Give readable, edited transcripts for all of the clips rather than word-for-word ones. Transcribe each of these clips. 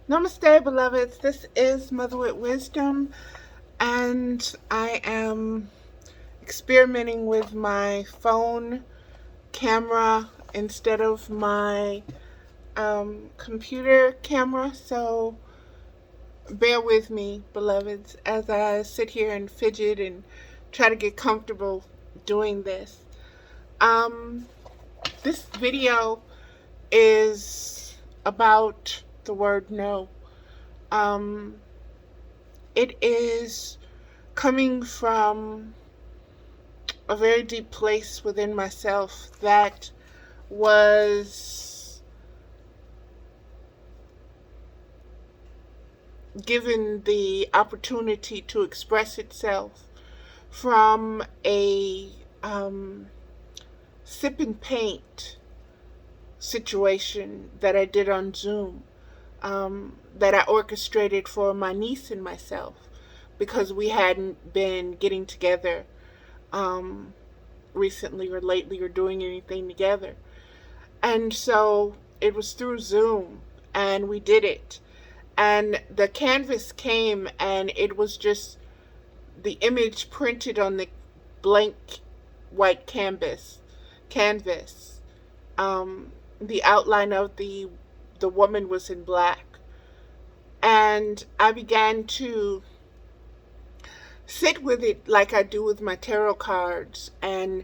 Namaste, beloveds. This is Mother with Wisdom, and I am experimenting with my phone camera instead of my computer camera. So bear with me, beloveds, as I sit here and fidget and try to get comfortable doing this. Um, this video is about the word no. Um, it is coming from a very deep place within myself that was given the opportunity to express itself from a sip and paint situation that I did on Zoom, that I orchestrated for my niece and myself because we hadn't been getting together um, recently or lately or doing anything together. And so it was through Zoom and we did it. And the canvas came and it was just the image printed on the blank white canvas. The outline of the woman was in black. And I began to sit with it like I do with my tarot cards and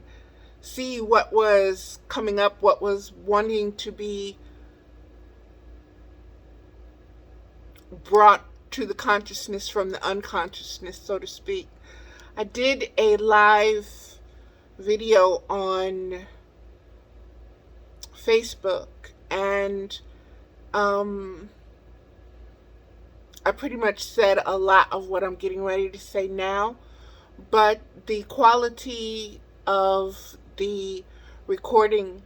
see what was coming up, what was wanting to be brought to the consciousness from the unconsciousness, so to speak. I did a live video on Facebook and I pretty much said a lot of what I'm getting ready to say now, but the quality of the recording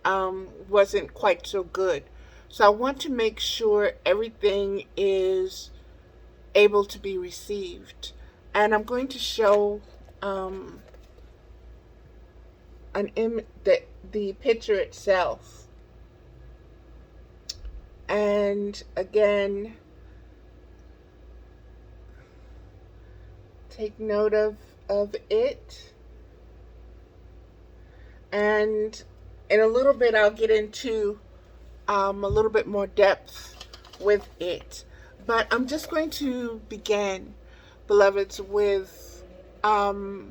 wasn't quite so good. So I want to make sure everything is able to be received. And I'm going to show the picture itself. And again, take note of it. And in a little bit, I'll get into a little bit more depth with it. But I'm just going to begin, beloveds, with the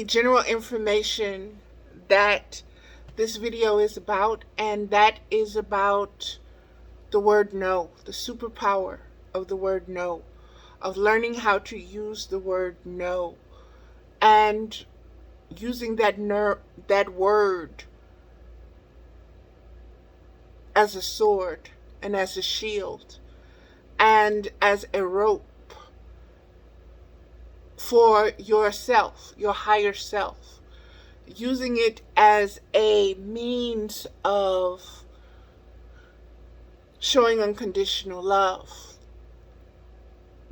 general information that this video is about, and that is about the word no, the superpower of the word no, of learning how to use the word no, and using that word as a sword and as a shield and as a rope for yourself, your higher self, using it as a means of showing unconditional love,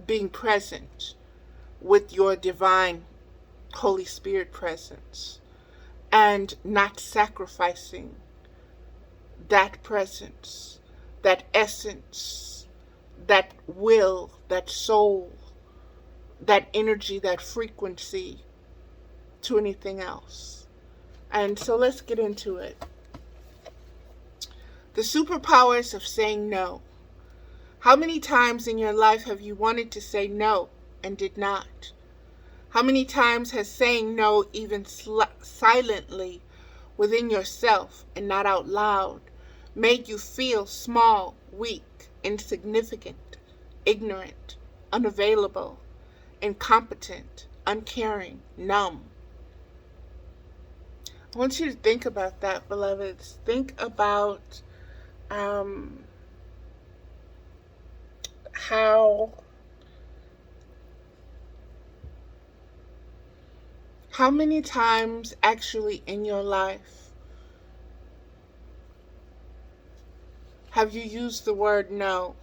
being present with your divine Holy Spirit presence, and not sacrificing that presence, that essence, that will, that soul, that energy, that frequency to anything else. And so let's get into it. The superpowers of saying no. How many times in your life have you wanted to say no and did not? How many times has saying no, even silently within yourself and not out loud, made you feel small, weak, insignificant, ignorant, unavailable, incompetent, uncaring, numb? I want you to think about that, beloveds. Think about how many times actually in your life have you used the word no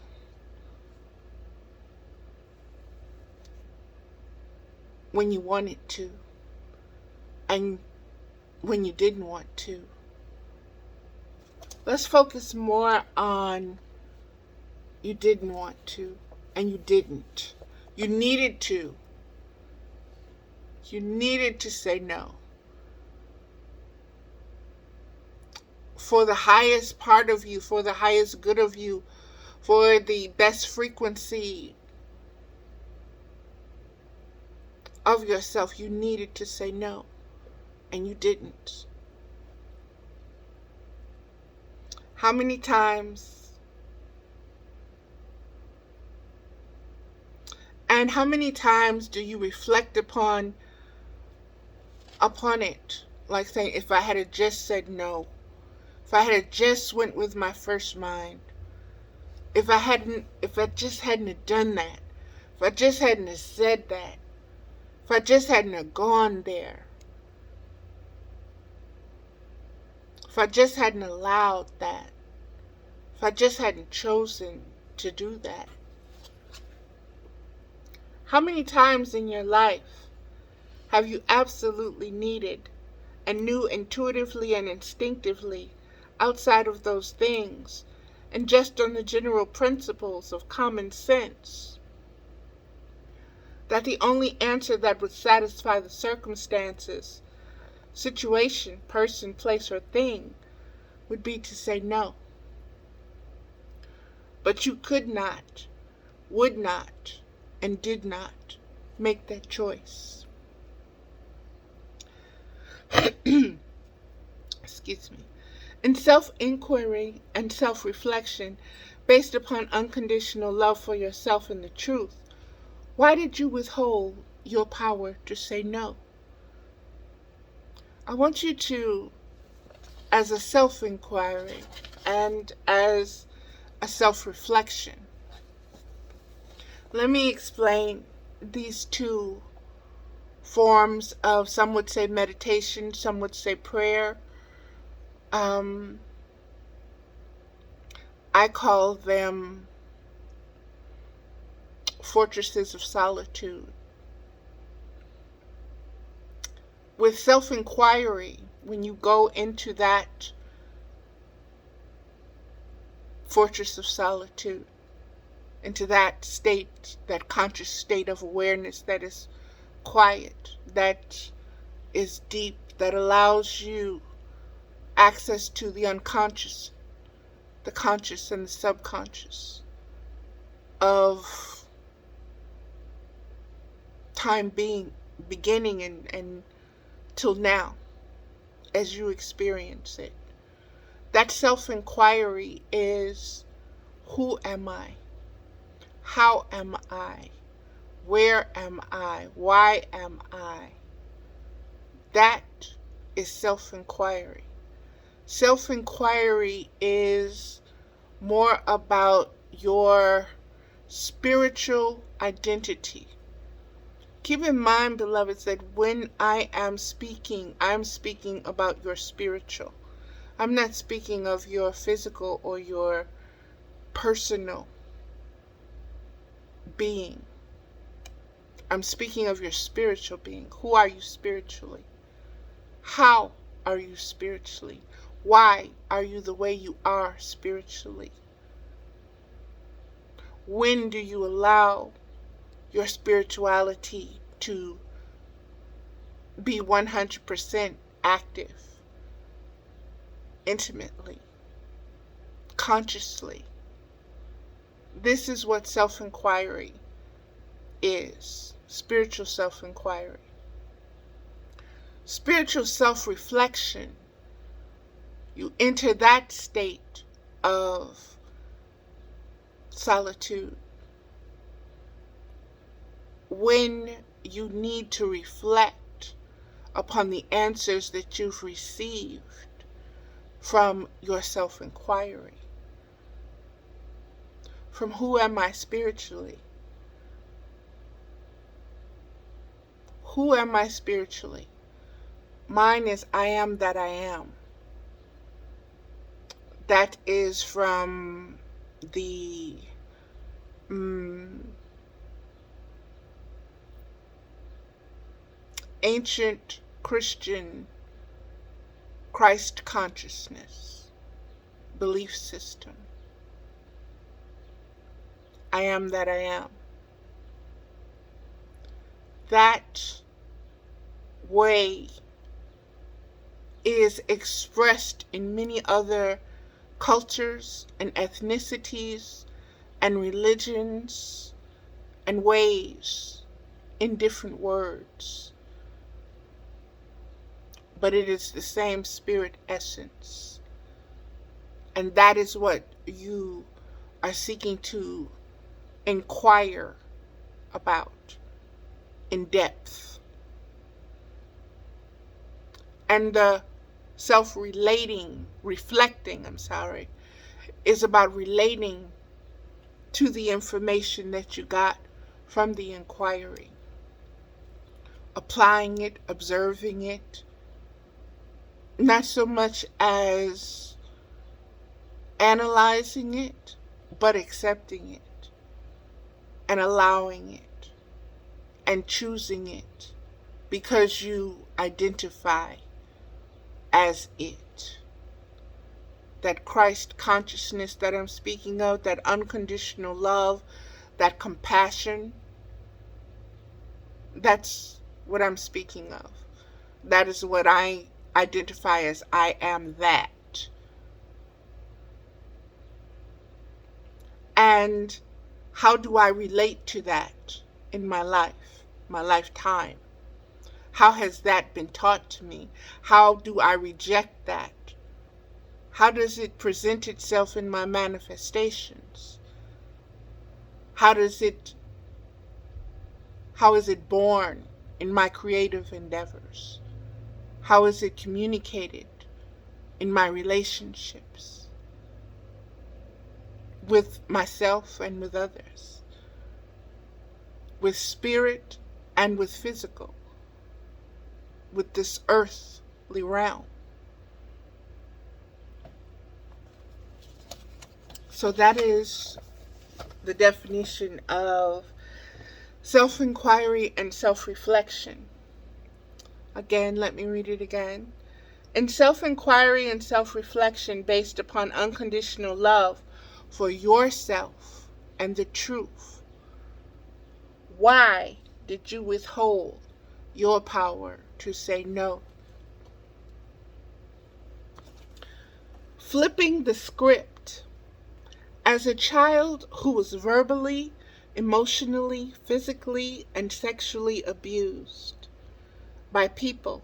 when you wanted to and when you didn't want to? Let's focus more on you didn't want to, and you didn't. You needed to. You needed to say no. For the highest part of you, for the highest good of you, for the best frequency of yourself, you needed to say no, and you didn't. How many times, and how many times do you reflect upon it? Like saying, if I had just said no, if I had just went with my first mind, if I just hadn't have done that, if I just hadn't have said that, if I just hadn't have gone there, if I just hadn't allowed that, if I just hadn't chosen to do that. How many times in your life have you absolutely needed and knew intuitively and instinctively, outside of those things, and just on the general principles of common sense, that the only answer that would satisfy the circumstances, situation, person, place, or thing would be to say no? But you could not, would not, and did not make that choice. Excuse me. In self-inquiry and self-reflection, based upon unconditional love for yourself and the truth, why did you withhold your power to say no? I want you to, as a self-inquiry and as a self-reflection, let me explain these two forms of, some would say meditation, some would say prayer. I call them fortresses of solitude. With self-inquiry, when you go into that fortress of solitude, into that state, that conscious state of awareness that is quiet, that is deep, that allows you access to the unconscious, the conscious and the subconscious of time being, beginning and till now, as you experience it. That self-inquiry is, who am I? How am I? Where am I? Why am I? That is self-inquiry. Self-inquiry is more about your spiritual identity. Keep in mind, beloveds, that when I am speaking about your spiritual. I'm not speaking of your physical or your personal being. I'm speaking of your spiritual being. Who are you spiritually? How are you spiritually? Why are you the way you are spiritually? When do you allow your spirituality to be 100% active, intimately, consciously? This is what self-inquiry is. Spiritual self-inquiry. Spiritual self-reflection. You enter that state of solitude when you need to reflect upon the answers that you've received from your self-inquiry. From who am I spiritually? Who am I spiritually? Mine is I am that I am. That is from the ancient Christian Christ consciousness belief system. I am that I am. That way is expressed in many other cultures and ethnicities and religions and ways in different words. But it is the same spirit essence. And that is what you are seeking to inquire about in depth. And the reflecting, is about relating to the information that you got from the inquiry, applying it, observing it, not so much as analyzing it, but accepting it and allowing it and choosing it because you identify as it. That Christ consciousness that I'm speaking of, that unconditional love, that compassion, that's what I'm speaking of. That is what I identify as I am that. And how do I relate to that in my life, my lifetime? How has that been taught to me? How do I reject that? How does it present itself in my manifestations? How is it born in my creative endeavors? How is it communicated in my relationships with myself and with others, with spirit and with physical, with this earthly realm? So that is the definition of self-inquiry and self-reflection. Again, let me read it again. In self-inquiry and self-reflection based upon unconditional love for yourself and the truth, why did you withhold your power to say no? Flipping the script. As a child who was verbally, emotionally, physically, and sexually abused by people,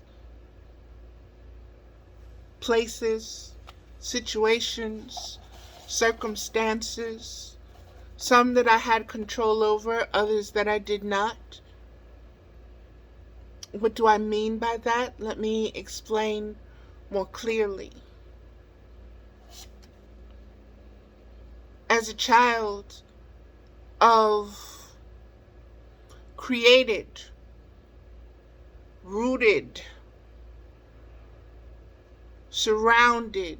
places, situations, circumstances, some that I had control over, others that I did not. What do I mean by that? Let me explain more clearly. As a child of created, rooted, surrounded,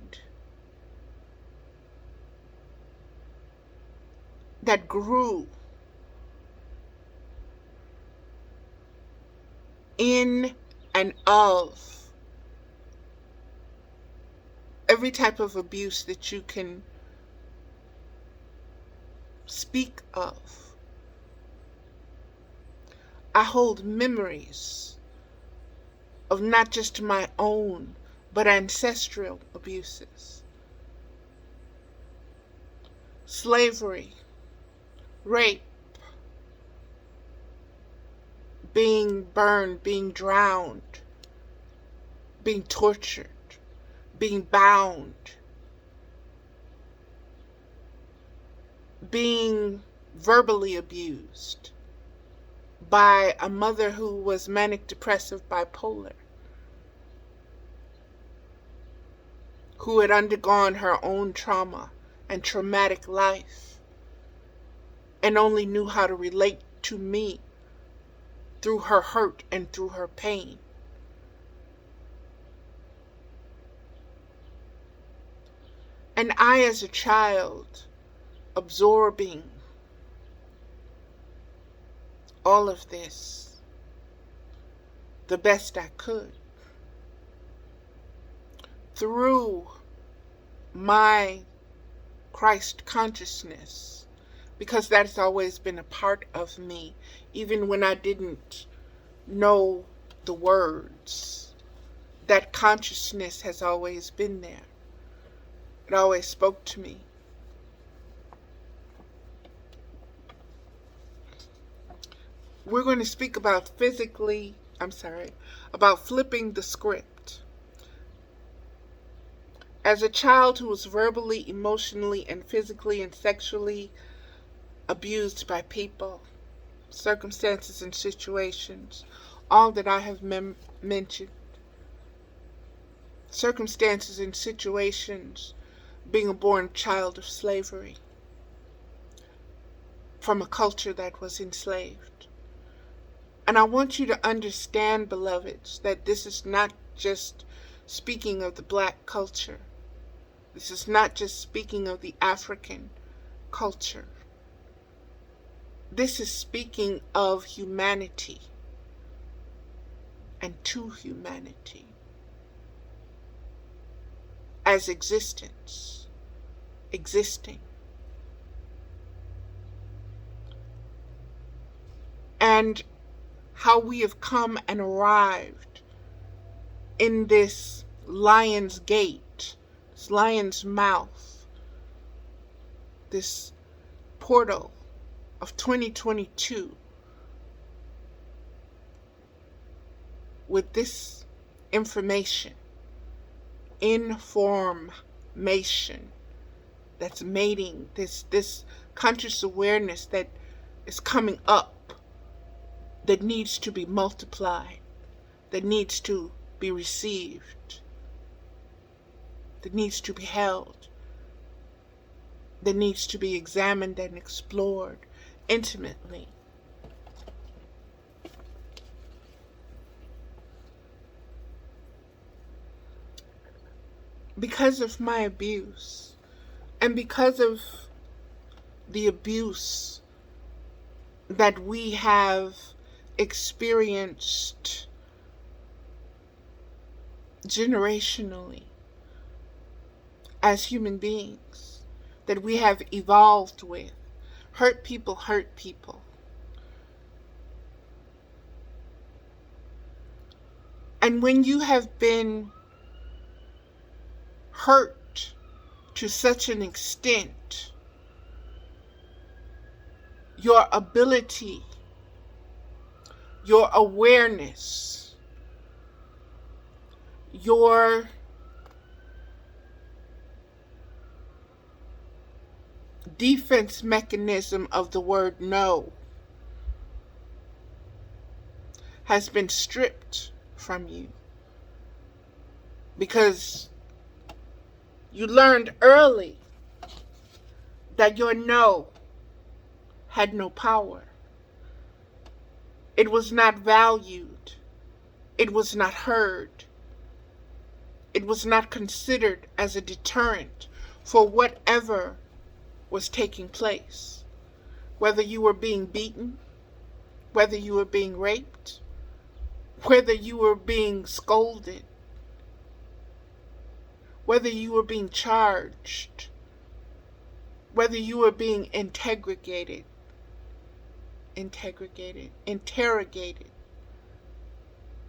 that grew in and of every type of abuse that you can speak of. I hold memories of not just my own, but ancestral abuses. Slavery, rape, being burned, being drowned, being tortured, being bound, being verbally abused by a mother who was manic depressive bipolar, who had undergone her own trauma and traumatic life and only knew how to relate to me through her hurt and through her pain. And I, as a child, absorbing all of this the best I could through my Christ consciousness, because that's always been a part of me, even when I didn't know the words. That consciousness has always been there. It always spoke to me. We're going to speak about about flipping the script. As a child who was verbally, emotionally, and physically and sexually abused by people, circumstances, and situations, all that I have mentioned, circumstances and situations, being a born child of slavery, from a culture that was enslaved. And I want you to understand, beloveds, that this is not just speaking of the black culture. This is not just speaking of the African culture. This is speaking of humanity and to humanity as existence, existing. And how we have come and arrived in this lion's gate, this lion's mouth, this portal of 2022 with this information that's mating, this conscious awareness that is coming up, that needs to be multiplied, that needs to be received, that needs to be held, that needs to be examined and explored intimately. Because of my abuse, and because of the abuse that we have experienced generationally as human beings, that we have evolved with. Hurt people hurt people. And when you have been hurt to such an extent, your ability, your awareness, your defense mechanism of the word no has been stripped from you, because you learned early that your no had no power. It was not valued. It was not heard. It was not considered as a deterrent for whatever was taking place. Whether you were being beaten, whether you were being raped, whether you were being scolded, whether you were being charged, whether you were being interrogated,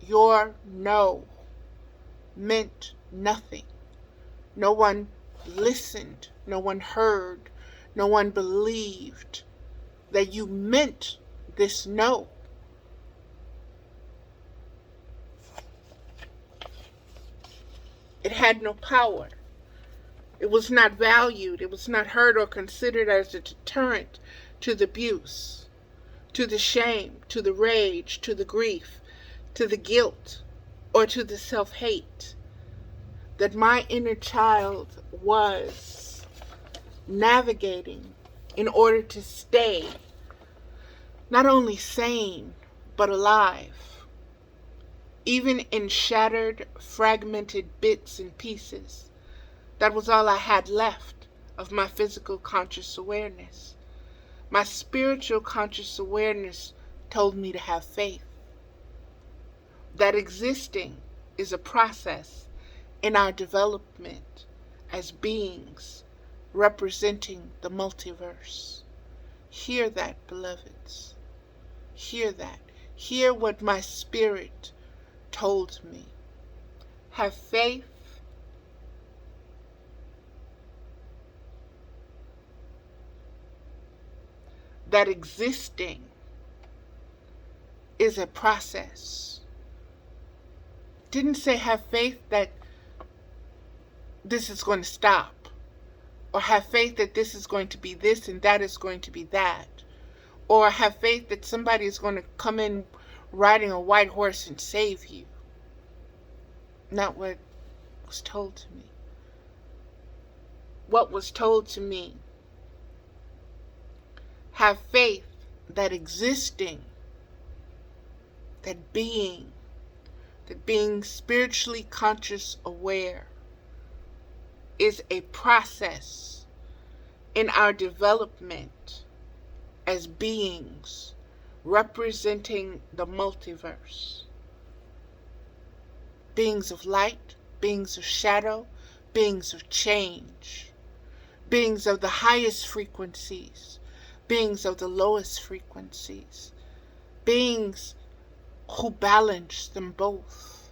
your no meant nothing. No one listened, no one heard, no one believed that you meant this no. It had no power. It was not valued. It was not heard or considered as a deterrent to the abuse, to the shame, to the rage, to the grief, to the guilt, or to the self-hate that my inner child was navigating in order to stay not only sane, but alive, even in shattered, fragmented bits and pieces. That was all I had left of my physical conscious awareness. My spiritual conscious awareness told me to have faith. That existing is a process in our development as beings representing the multiverse. Hear that, beloveds. Hear that. Hear what my spirit told me. Have faith that existing is a process. Didn't say have faith that this is going to stop, or have faith that this is going to be this and that is going to be that, or have faith that somebody is going to come in riding a white horse and save you. Not what was told to me. What was told to me: have faith that existing, that being spiritually conscious, aware, is a process in our development as beings representing the multiverse. Beings of light, beings of shadow, beings of change, beings of the highest frequencies, beings of the lowest frequencies, beings who balance them both.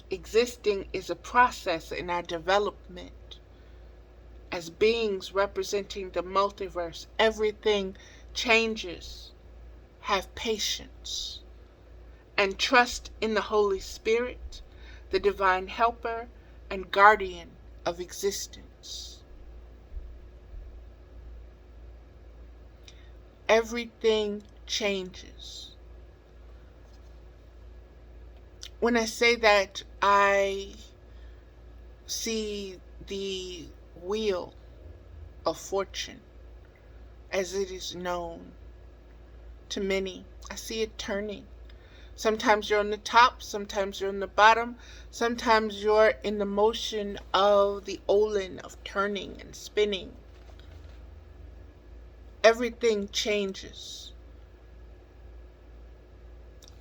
Existing is a process in our development as beings representing the multiverse. Everything changes. Have patience and trust in the Holy Spirit, the divine helper and guardian of existence. Everything changes. When I say that, I see the wheel of fortune, as it is known to many. I see it turning. Sometimes you're on the top, sometimes you're on the bottom, sometimes you're in the motion of the Olin of turning and spinning. Everything changes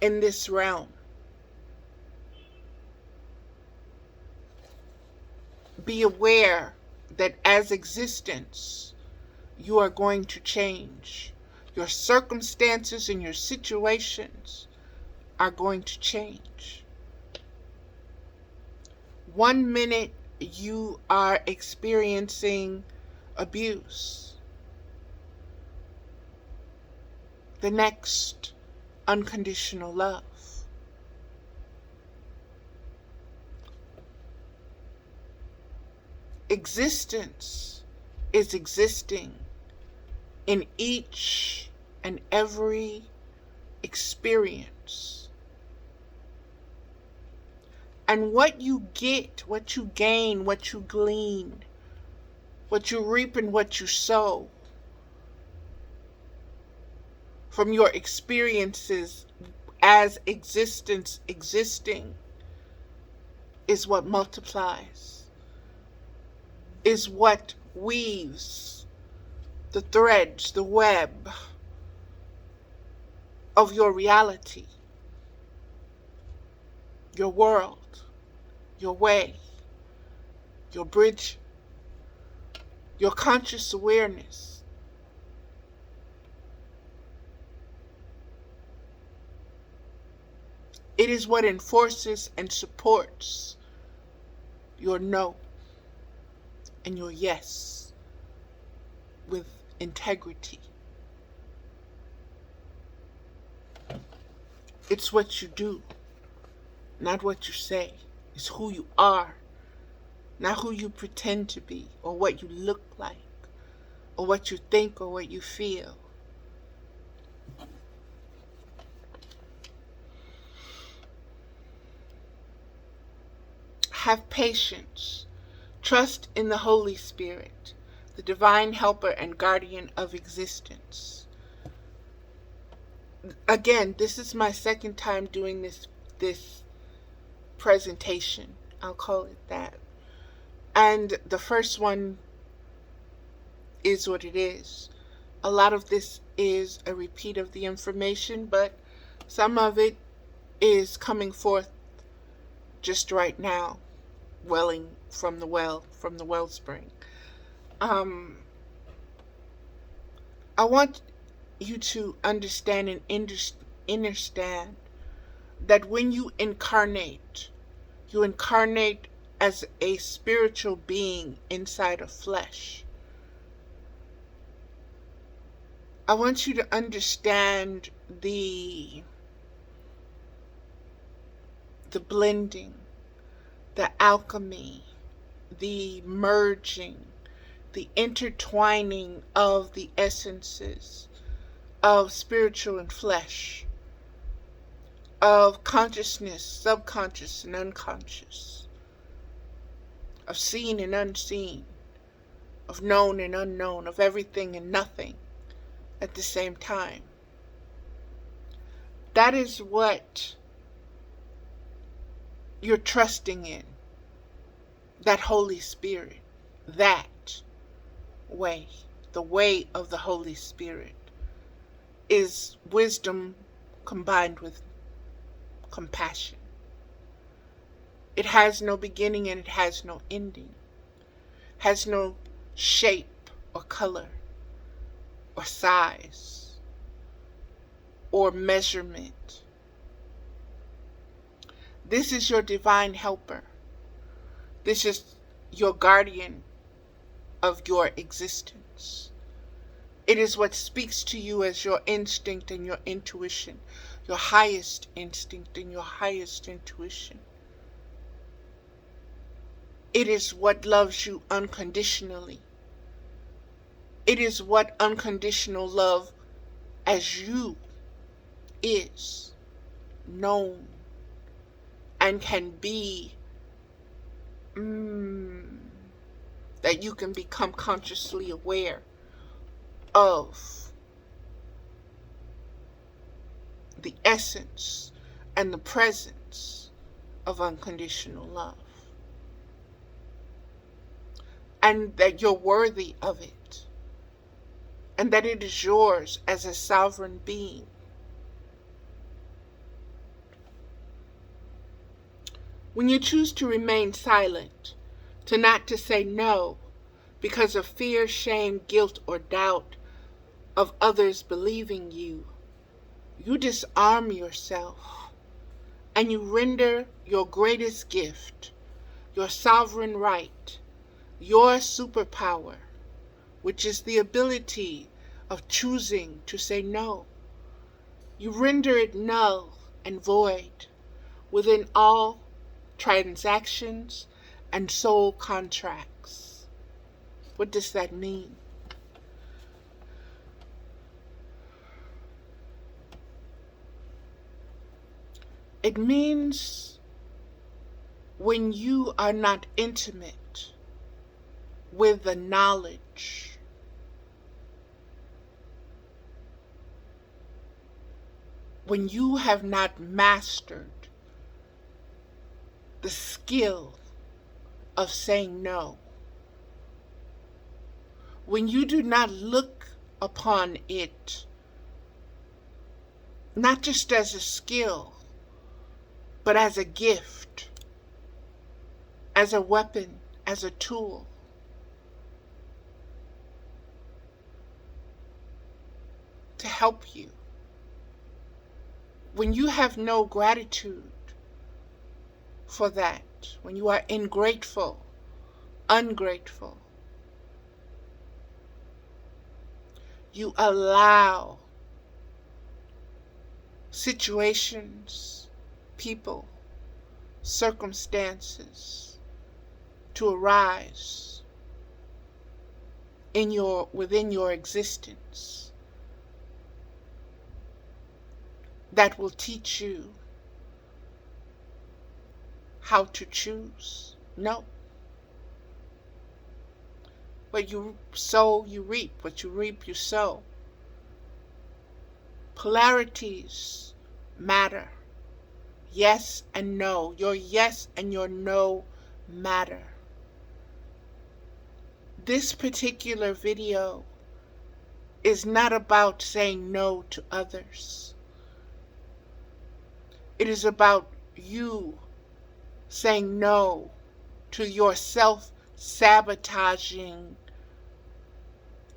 in this realm. Be aware that as existence, you are going to change. Your circumstances and your situations are going to change. 1 minute you are experiencing abuse. The next, unconditional love. Existence is existing in each and every experience. And what you get, what you gain, what you glean, what you reap and what you sow from your experiences as existence existing is what multiplies, is what weaves the threads, the web of your reality, your world, your way, your bridge, your conscious awareness. It is what enforces and supports your no and your yes with integrity. It's what you do, not what you say. It's who you are, not who you pretend to be, or what you look like, or what you think, or what you feel. Have patience. Trust in the Holy Spirit, the divine helper and guardian of existence. Again, this is my second time doing this presentation. I'll call it that. And the first one is what it is. A lot of this is a repeat of the information, but some of it is coming forth just right now, welling from the wellspring. Um, I want you to understand and understand that when you incarnate as a spiritual being inside of flesh. I want you to understand the blending, the alchemy, the merging, the intertwining of the essences of spiritual and flesh, of consciousness, subconscious and unconscious, of seen and unseen, of known and unknown, of everything and nothing at the same time. That is what you're trusting in. That Holy Spirit. That way. The way of the Holy Spirit is wisdom combined with compassion. It has no beginning and it has no ending. Has no shape or color or size or measurement. This is your divine helper. This is your guardian of your existence. It is what speaks to you as your instinct and your intuition, your highest instinct and your highest intuition. It is what loves you unconditionally. It is what unconditional love as you is known and can be, that you can become consciously aware of the essence and the presence of unconditional love. And that you're worthy of it. And that it is yours as a sovereign being. When you choose to remain silent, to say no, because of fear, shame, guilt, or doubt of others believing you, you disarm yourself and you render your greatest gift, your sovereign right, your superpower, which is the ability of choosing to say no. You render it null and void within all transactions and soul contracts. What does that mean? It means when you are not intimate with the knowledge when you have not mastered the skill of saying no, when you do not look upon it not just as a skill, but as a gift, as a weapon, as a tool, to help you. When you have no gratitude for that, when you are ungrateful, you allow situations, people, circumstances to arise within your existence that will teach you how to choose. No. What you sow, you reap. What you reap, you sow. Polarities matter. Yes and no. Your yes and your no matter. This particular video is not about saying no to others. It is about you saying no to your self-sabotaging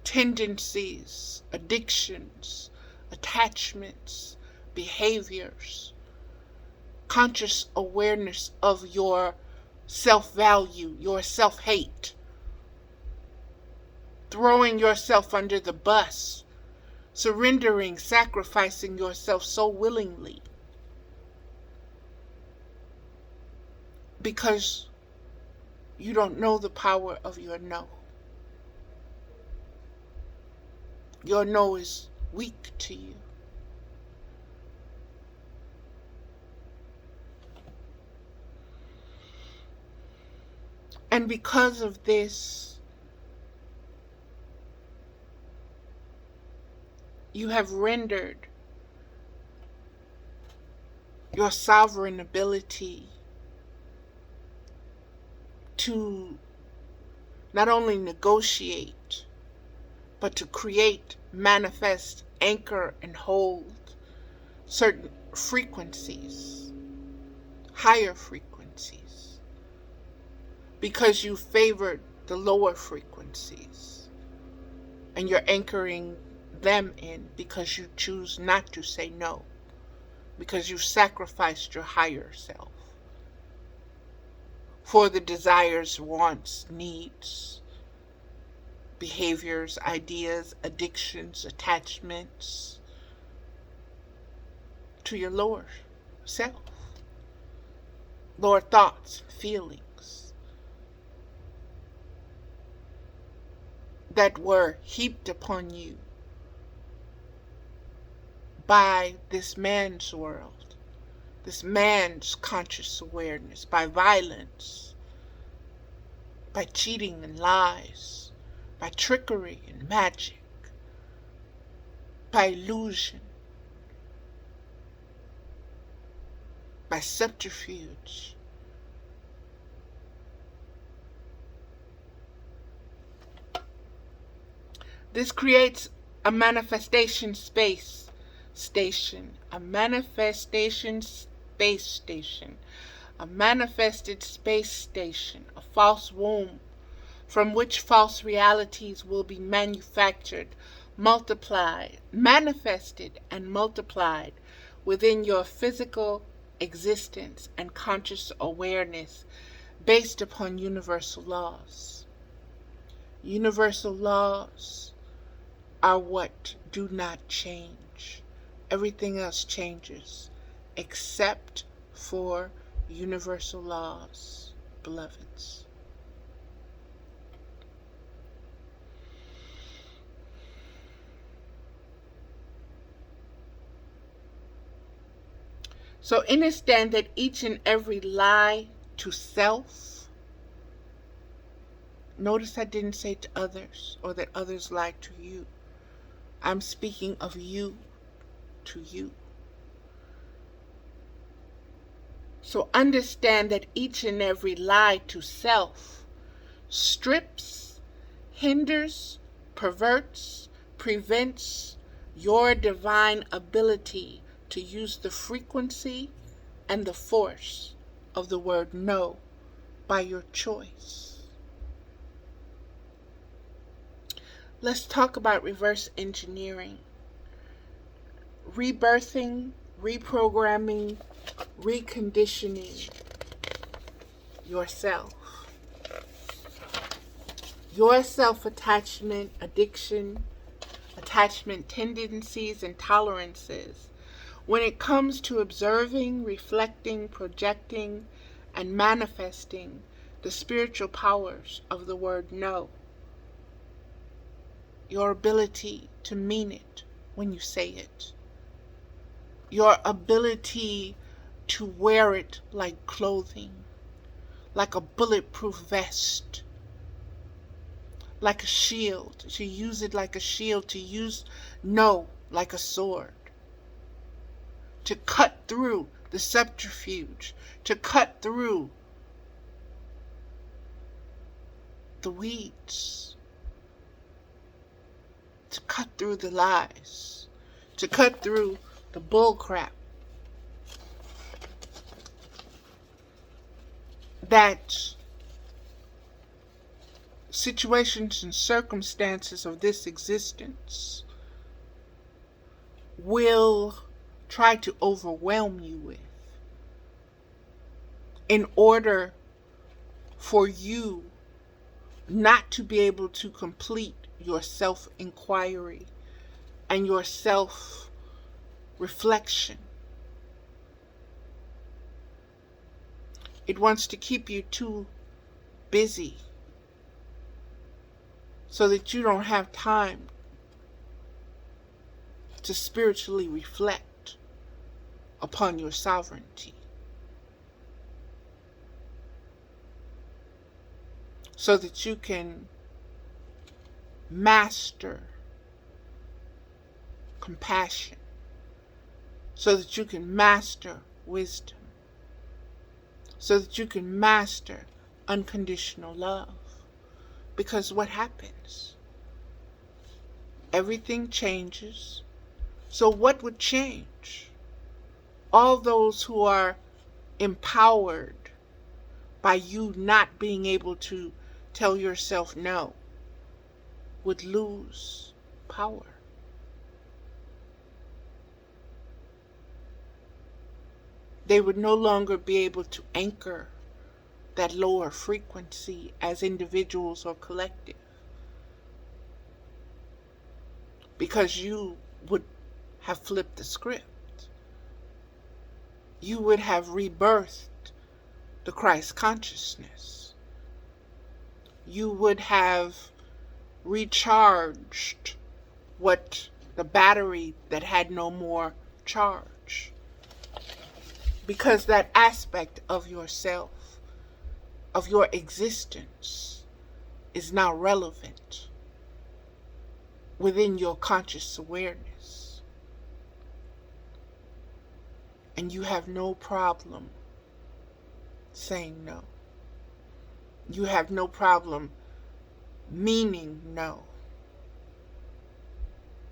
tendencies, addictions, attachments, behaviors, conscious awareness of your self-value, your self-hate, throwing yourself under the bus, surrendering, sacrificing yourself so willingly because you don't know the power of your no. Your no is weak to you. And because of this, you have rendered your sovereign ability to not only negotiate, but to create, manifest, anchor, and hold certain frequencies, higher frequencies, because you favored the lower frequencies, and you're anchoring them in because you choose not to say no, because you sacrificed your higher self for the desires, wants, needs, behaviors, ideas, addictions, attachments to your lower self, lower thoughts, feelings that were heaped upon you by this man's world, this man's conscious awareness, by violence, by cheating and lies, by trickery and magic, by illusion, by subterfuge. This creates a manifestation space station, a manifestation space station, a manifested space station, a false womb from which false realities will be manufactured, multiplied, manifested, and multiplied within your physical existence and conscious awareness based upon universal laws. Universal laws are what do not change. Everything else changes except for universal laws, beloveds. So understand that each and every lie to self, notice I didn't say to others or that others lie to you. I'm speaking of you to you. So understand that each and every lie to self strips, hinders, perverts, prevents your divine ability to use the frequency and the force of the word no by your choice. Let's talk about reverse engineering. Rebirthing, reprogramming, reconditioning yourself. Your self-attachment, addiction, attachment tendencies, and tolerances when it comes to observing, reflecting, projecting, and manifesting the spiritual powers of the word no. Your ability to mean it when you say it. Your ability to wear it like clothing, like a bulletproof vest, like a shield, to use it like a shield, to use no like a sword, to cut through the subterfuge, to cut through the weeds, to cut through the lies, to cut through the bullcrap that situations and circumstances of this existence will try to overwhelm you with, in order for you not to be able to complete your self-inquiry and your self-reflection. It wants to keep you too busy so that you don't have time to spiritually reflect upon your sovereignty, so that you can master compassion, so that you can master wisdom, so that you can master unconditional love. Because what happens? Everything changes. So what would change? All those who are empowered by you not being able to tell yourself no would lose power. They would no longer be able to anchor that lower frequency as individuals or collective, because you would have flipped the script. You would have rebirthed the Christ consciousness. You would have recharged the battery that had no more charge, because that aspect of yourself, of your existence, is now relevant within your conscious awareness. And you have no problem saying no. You have no problem meaning no.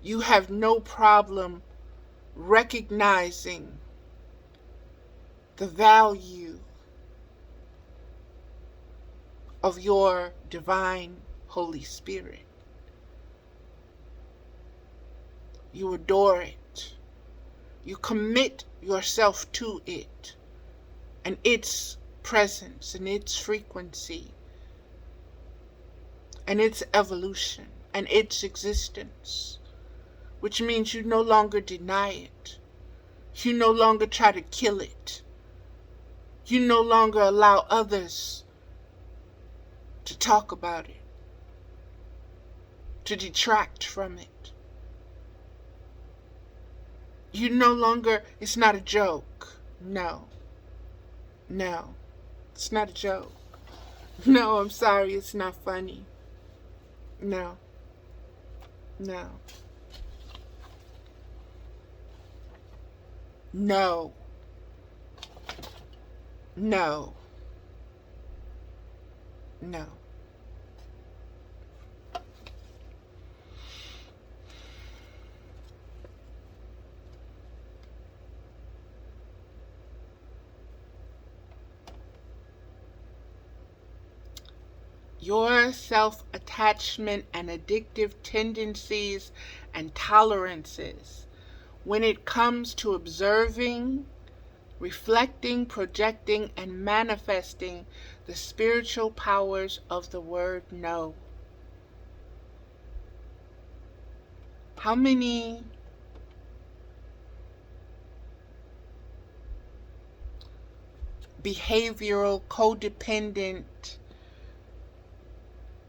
You have no problem recognizing the value of your divine Holy Spirit. You adore it. You commit yourself to it and its presence and its frequency and its evolution and its existence, which means you no longer deny it. You no longer try to kill it. You no longer allow others to talk about it, to detract from it. You no longer, it's not a joke. No, it's not a joke. No, I'm sorry, it's not funny. No. No. No. No. No. Your self-attachment and addictive tendencies and tolerances when it comes to observing, reflecting, projecting, and manifesting the spiritual powers of the word no. How many behavioral, codependent,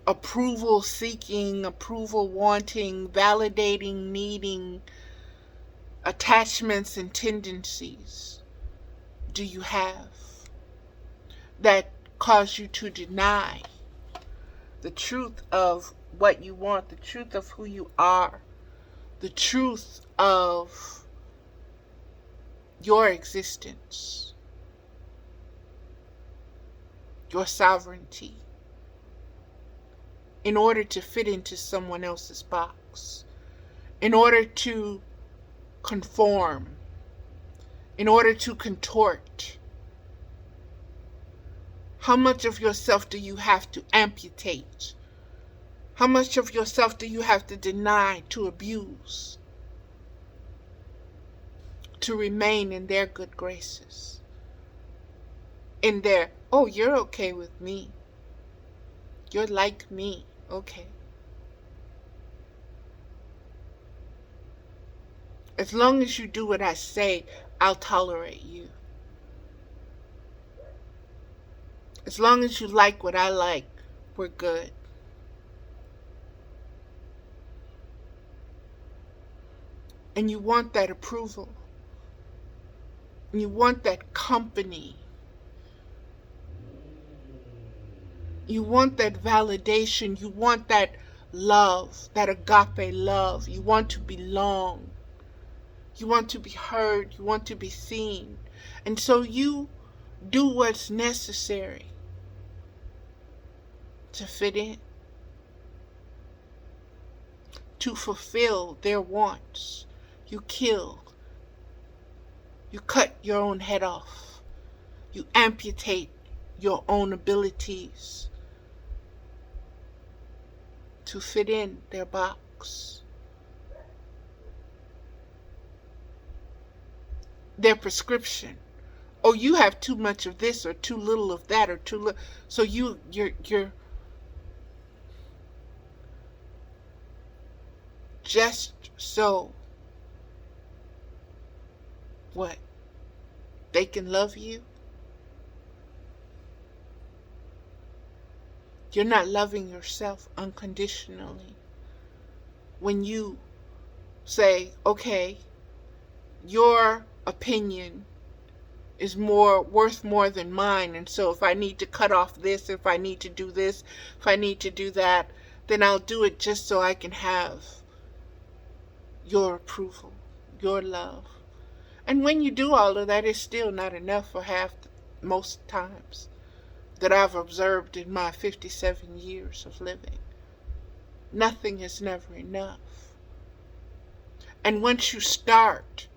approval seeking, approval wanting, validating, needing attachments and tendencies do you have that cause you to deny the truth of what you want, the truth of who you are, the truth of your existence, your sovereignty, in order to fit into someone else's box, in order to conform, in order to contort? How much of yourself do you have to amputate How much of yourself do you have to deny to abuse to remain in their good graces? In their, oh, you're okay with me. You're like me. Okay. As long as you do what I say, I'll tolerate you. As long as you like what I like, we're good. And you want that approval. And you want that company. You want that validation. You want that love, that agape love. You want to belong. You want to be heard. You want to be seen. And so you do what's necessary to fit in, to fulfill their wants. You kill. You cut your own head off. You amputate your own abilities to fit in their box. Their prescription. Oh, you have too much of this or too little of that or too little. So you're just so what? They can love you? You're not loving yourself unconditionally. When you say, okay, your opinion is worth more than mine, and so if I need to cut off this, if I need to do this, if I need to do that, then I'll do it just so I can have your approval, your love. And when you do all of that, it's still not enough for most times that I've observed in my 57 years of living. Nothing is never enough. And once you start,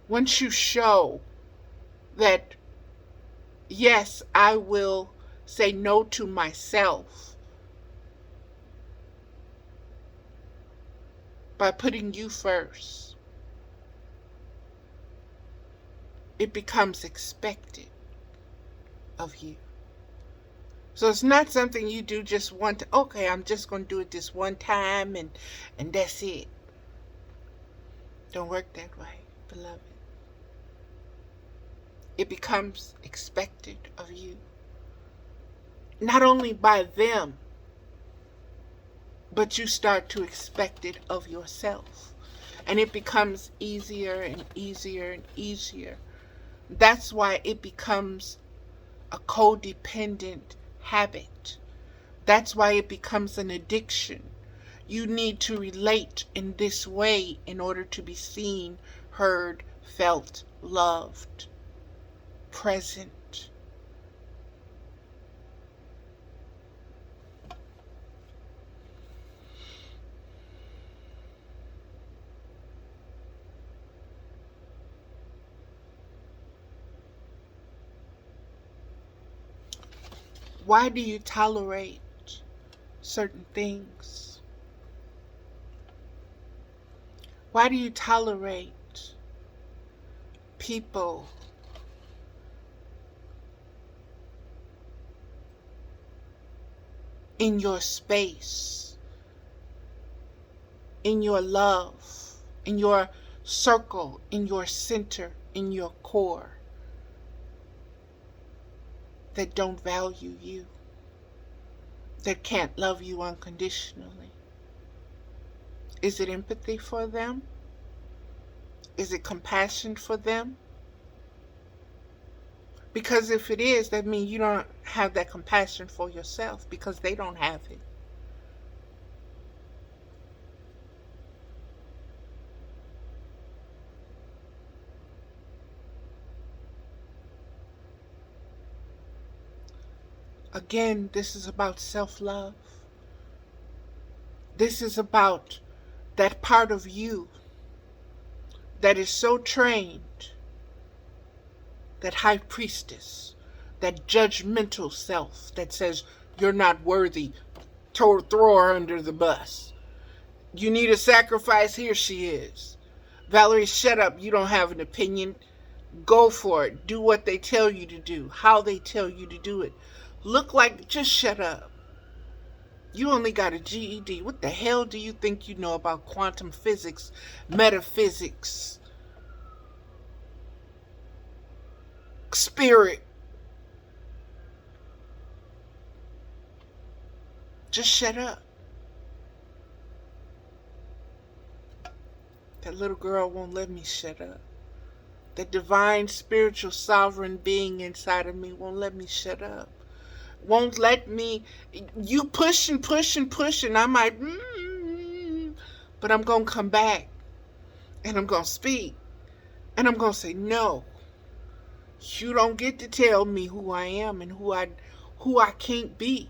once you show that, yes, I will say no to myself by putting you first, it becomes expected of you. So it's not something you do just okay, I'm just going to do it this one time and that's it. Don't work that way, beloved. It becomes expected of you. Not only by them, but you start to expect it of yourself. And it becomes easier and easier and easier. That's why it becomes a codependent habit. That's why it becomes an addiction. You need to relate in this way in order to be seen, heard, felt, loved, present. Why do you tolerate certain things? Why do you tolerate people in your space, in your love, in your circle, in your center, in your core, that don't value you, that can't love you unconditionally? Is it empathy for them? Is it compassion for them? Because if it is, that means you don't have that compassion for yourself because they don't have it. Again, this is about self-love. This is about that part of you that is so trained, that high priestess, that judgmental self that says you're not worthy, throw her under the bus. You need a sacrifice? Here she is. Valerie, shut up. You don't have an opinion. Go for it. Do what they tell you to do, how they tell you to do it. Look like, just shut up. You only got a GED. What the hell do you think you know about quantum physics, metaphysics, spirit? Just shut up. That little girl won't let me shut up. That divine spiritual sovereign being inside of me won't let me shut up. Won't let me. You push and push and push, and I might, but I'm going to come back, and I'm going to speak, and I'm going to say, no, you don't get to tell me who I am and who I can't be.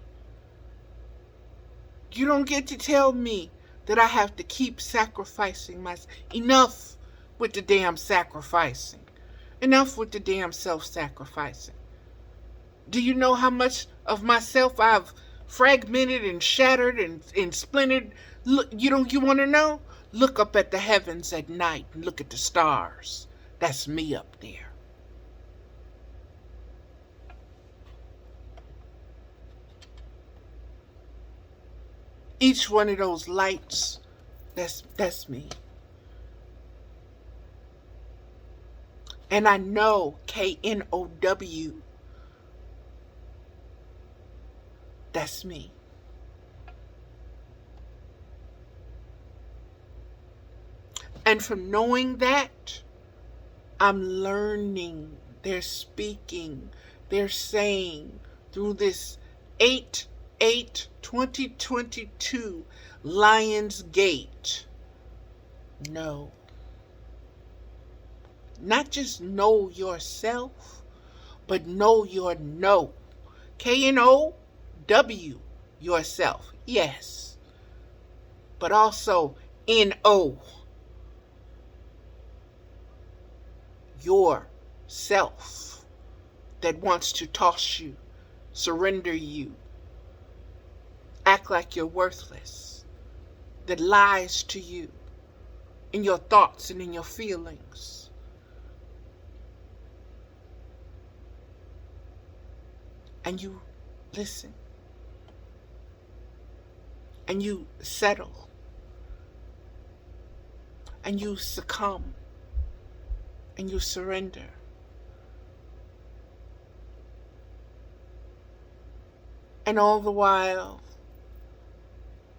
You don't get to tell me that I have to keep sacrificing myself. Enough with the damn sacrificing. Enough with the damn self-sacrificing. Do you know how much of myself I've fragmented and shattered and splintered? Look, you want to know? Look up at the heavens at night and look at the stars. That's me up there. Each one of those lights, that's me. And I know KNOW, that's me. And from knowing that, I'm learning. They're speaking, they're saying through this 8/8/2022 Lions Gate. No. Not just know yourself, but know your no. KNOW, yourself. Yes. But also NO. Yourself that wants to toss you, surrender you, act like you're worthless, that lies to you in your thoughts and in your feelings. And you listen. And you settle. And you succumb. And you surrender. And all the while,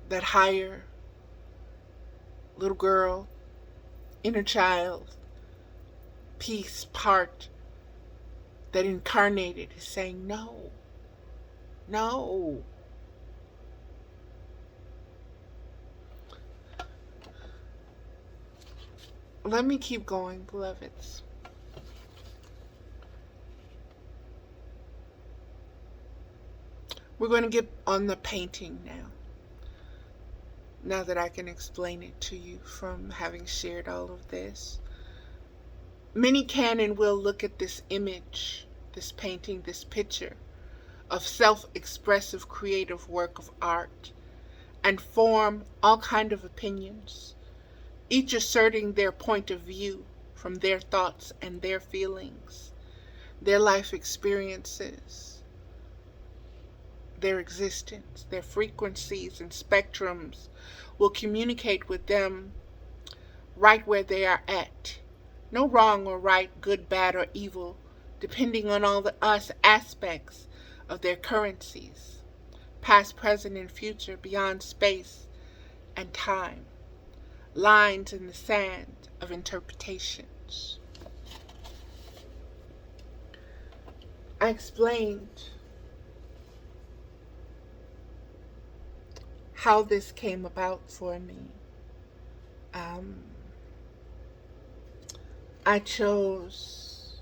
that higher little girl, inner child, peace part that incarnated is saying, no, no. Let me keep going, beloveds. We're going to get on the painting now that I can explain it to you from having shared all of this. Many can and will look at this image, this painting, this picture of self-expressive creative work of art and form all kind of opinions, each asserting their point of view from their thoughts and their feelings, their life experiences, their existence, their frequencies and spectrums will communicate with them right where they are at. No wrong or right, good, bad, or evil, depending on all the us aspects of their currencies, past, present, and future, beyond space and time, lines in the sand of interpretations. I explained how this came about for me. I chose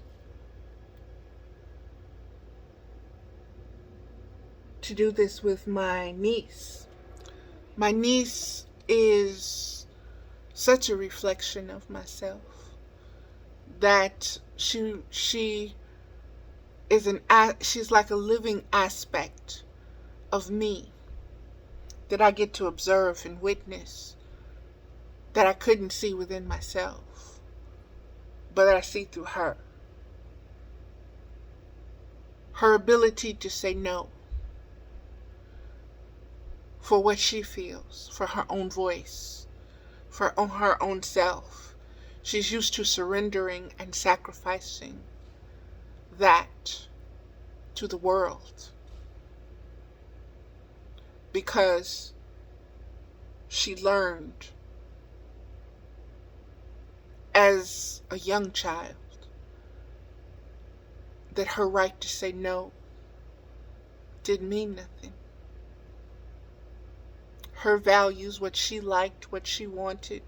to do this with my niece. My niece is such a reflection of myself that she's like a living aspect of me. that I get to observe and witness that I couldn't see within myself, but that I see through her. Her ability to say no for what she feels, for her own voice, for her own self. She's used to surrendering and sacrificing that to the world because she learned as a young child that her right to say no didn't mean nothing. Her values, what she liked, what she wanted,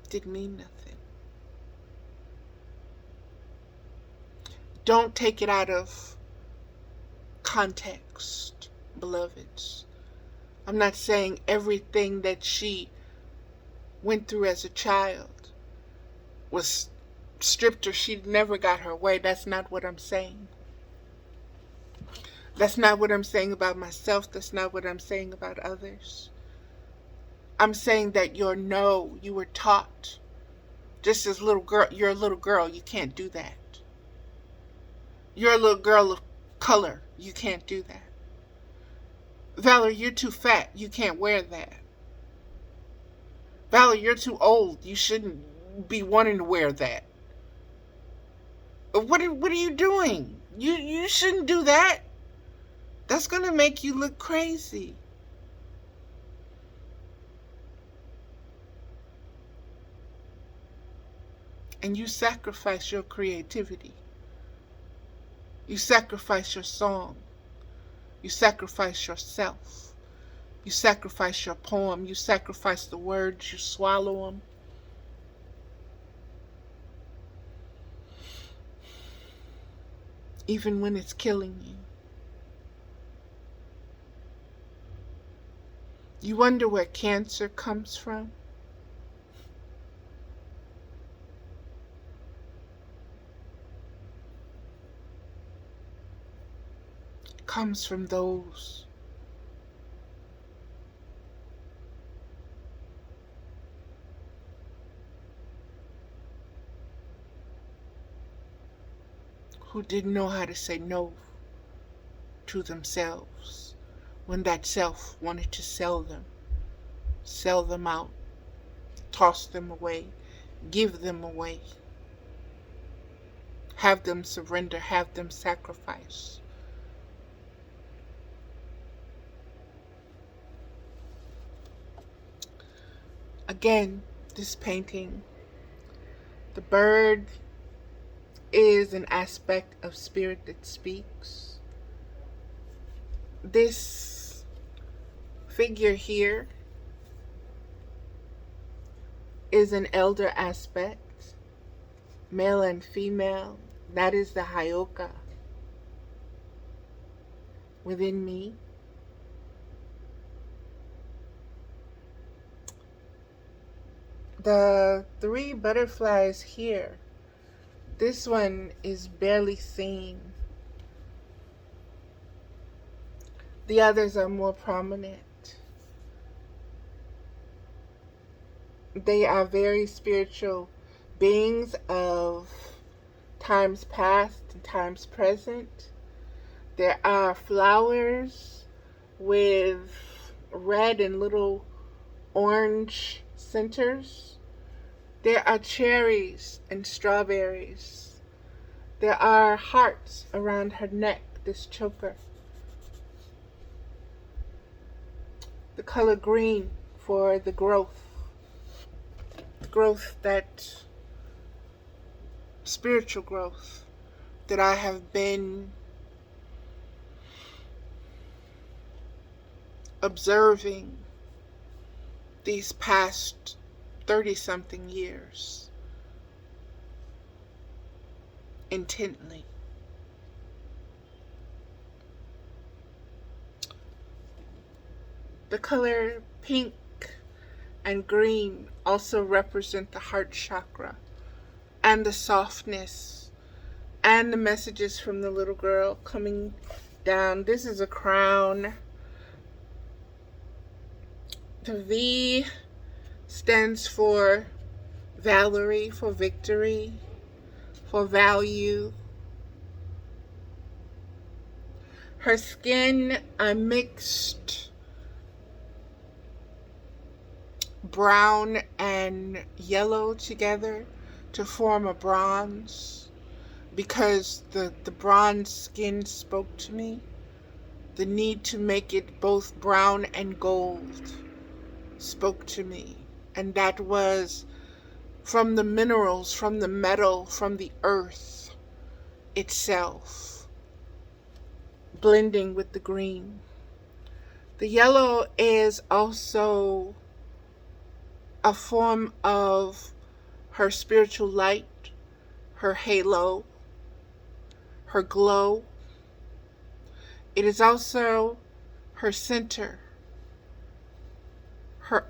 didn't mean nothing. Don't take it out of context, beloveds. I'm not saying everything that she went through as a child was stripped or she never got her way. That's not what I'm saying. That's not what I'm saying about myself. That's not what I'm saying about others. I'm saying that you were taught. Just as a little girl, you're a little girl, you can't do that. You're a little girl of color, you can't do that. Valerie, you're too fat, you can't wear that. Valerie, you're too old, you shouldn't be wanting to wear that. What are you doing? You shouldn't do that. That's going to make you look crazy. And you sacrifice your creativity. You sacrifice your song. You sacrifice yourself. You sacrifice your poem. You sacrifice the words. You swallow them. Even when it's killing you. You wonder where cancer comes from? It comes from those who didn't know how to say no to themselves when that self wanted to sell them out, toss them away, give them away, have them surrender, have them sacrifice. Again, this painting, the bird is an aspect of spirit that speaks. This figure here is an elder aspect, male and female. That is the Hyoka within me. The 3 butterflies here, this one is barely seen. The others are more prominent. They are very spiritual beings of times past and times present. There are flowers with red and little orange centers. There are cherries and strawberries. There are hearts around her neck, this choker. The color green for the growth. That spiritual growth that I have been observing these past 30-something years intently. The color pink and green also represent the heart chakra and the softness and the messages from the little girl coming down. This is a crown. The V stands for Valerie, for victory, for value. Her skin, a mixed brown and yellow together to form a bronze, because the bronze skin spoke to me. The need to make it both brown and gold spoke to me. And that was from the minerals, from the metal, from the earth itself, blending with the green. The yellow is also a form of her spiritual light, her halo, her glow. It is also her center,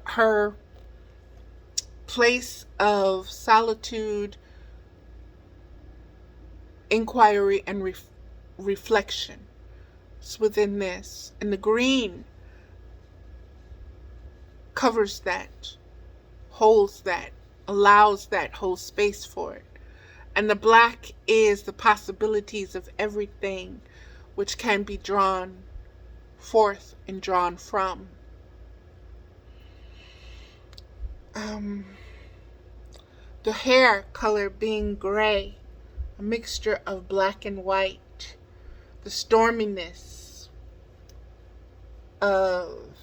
her place of solitude, inquiry, and reflection. It's within this. And the green covers that, holds that, allows that, holds space for it. And the black is the possibilities of everything which can be drawn forth and drawn from. The hair color being gray, a mixture of black and white. The storminess of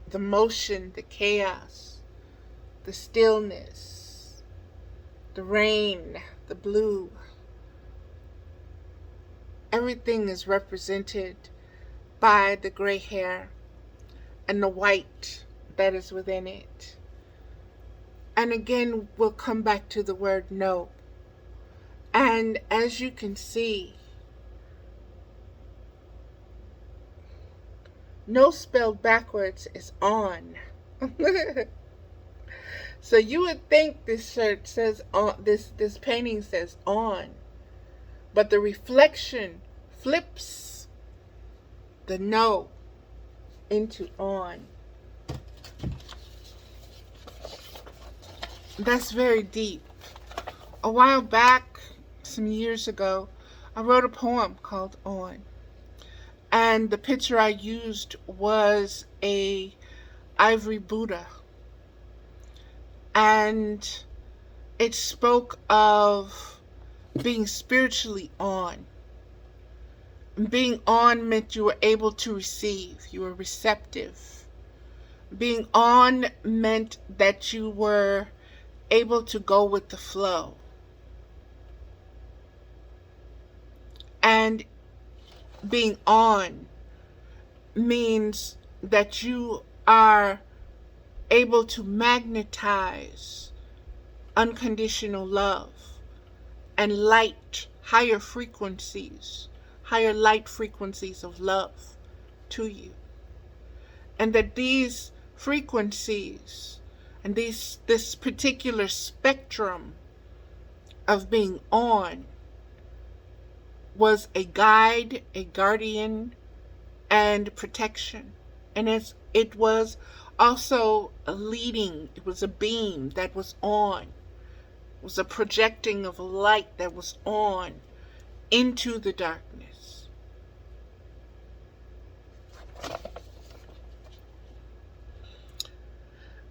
the motion, the chaos, the stillness, the rain, the blue. Everything is represented by the gray hair and the white that is within it. And again, we'll come back to the word no. And as you can see, no spelled backwards is on. So you would think this shirt says on, this painting says on, but the reflection flips the no into on. That's very deep. A while back, some years ago, I wrote a poem called On. And the picture I used was a ivory Buddha. And it spoke of being spiritually on. Being on meant you were able to receive. You were receptive. Being on meant that you were able to go with the flow. And being on means that you are able to magnetize unconditional love and light, higher frequencies, higher light frequencies of love to you. And that these frequencies and this particular spectrum of being on was a guide, a guardian, and protection. And it was also a leading, it was a beam that was on. It was a projecting of light that was on into the darkness.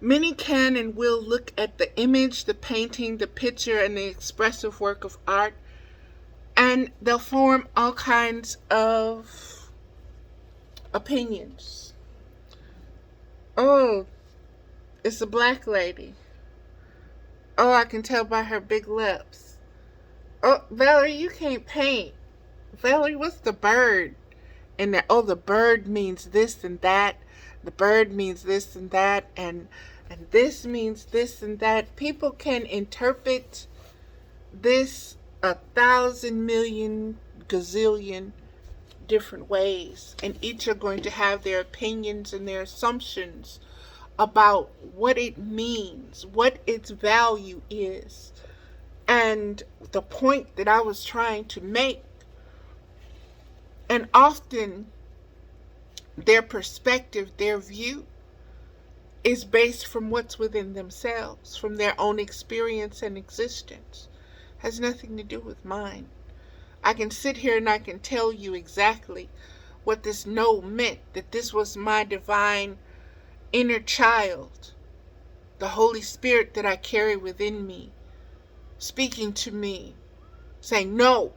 Many can and will look at the image, the painting, the picture, and the expressive work of art, and they'll form all kinds of opinions. Oh, it's a black lady. Oh, I can tell by her big lips. Oh, Valerie, you can't paint. Valerie, what's the bird? And the bird means this and that. The bird means this and that, and this means this and that. People can interpret this 1,000 million gazillion different ways, and each are going to have their opinions and their assumptions about what it means, what its value is. And the point that I was trying to make, and often their perspective, their view, is based from what's within themselves, from their own experience and existence. Has nothing to do with mine. I can sit here and I can tell you exactly what this no meant, that this was my divine inner child, the Holy Spirit that I carry within me, speaking to me, saying no,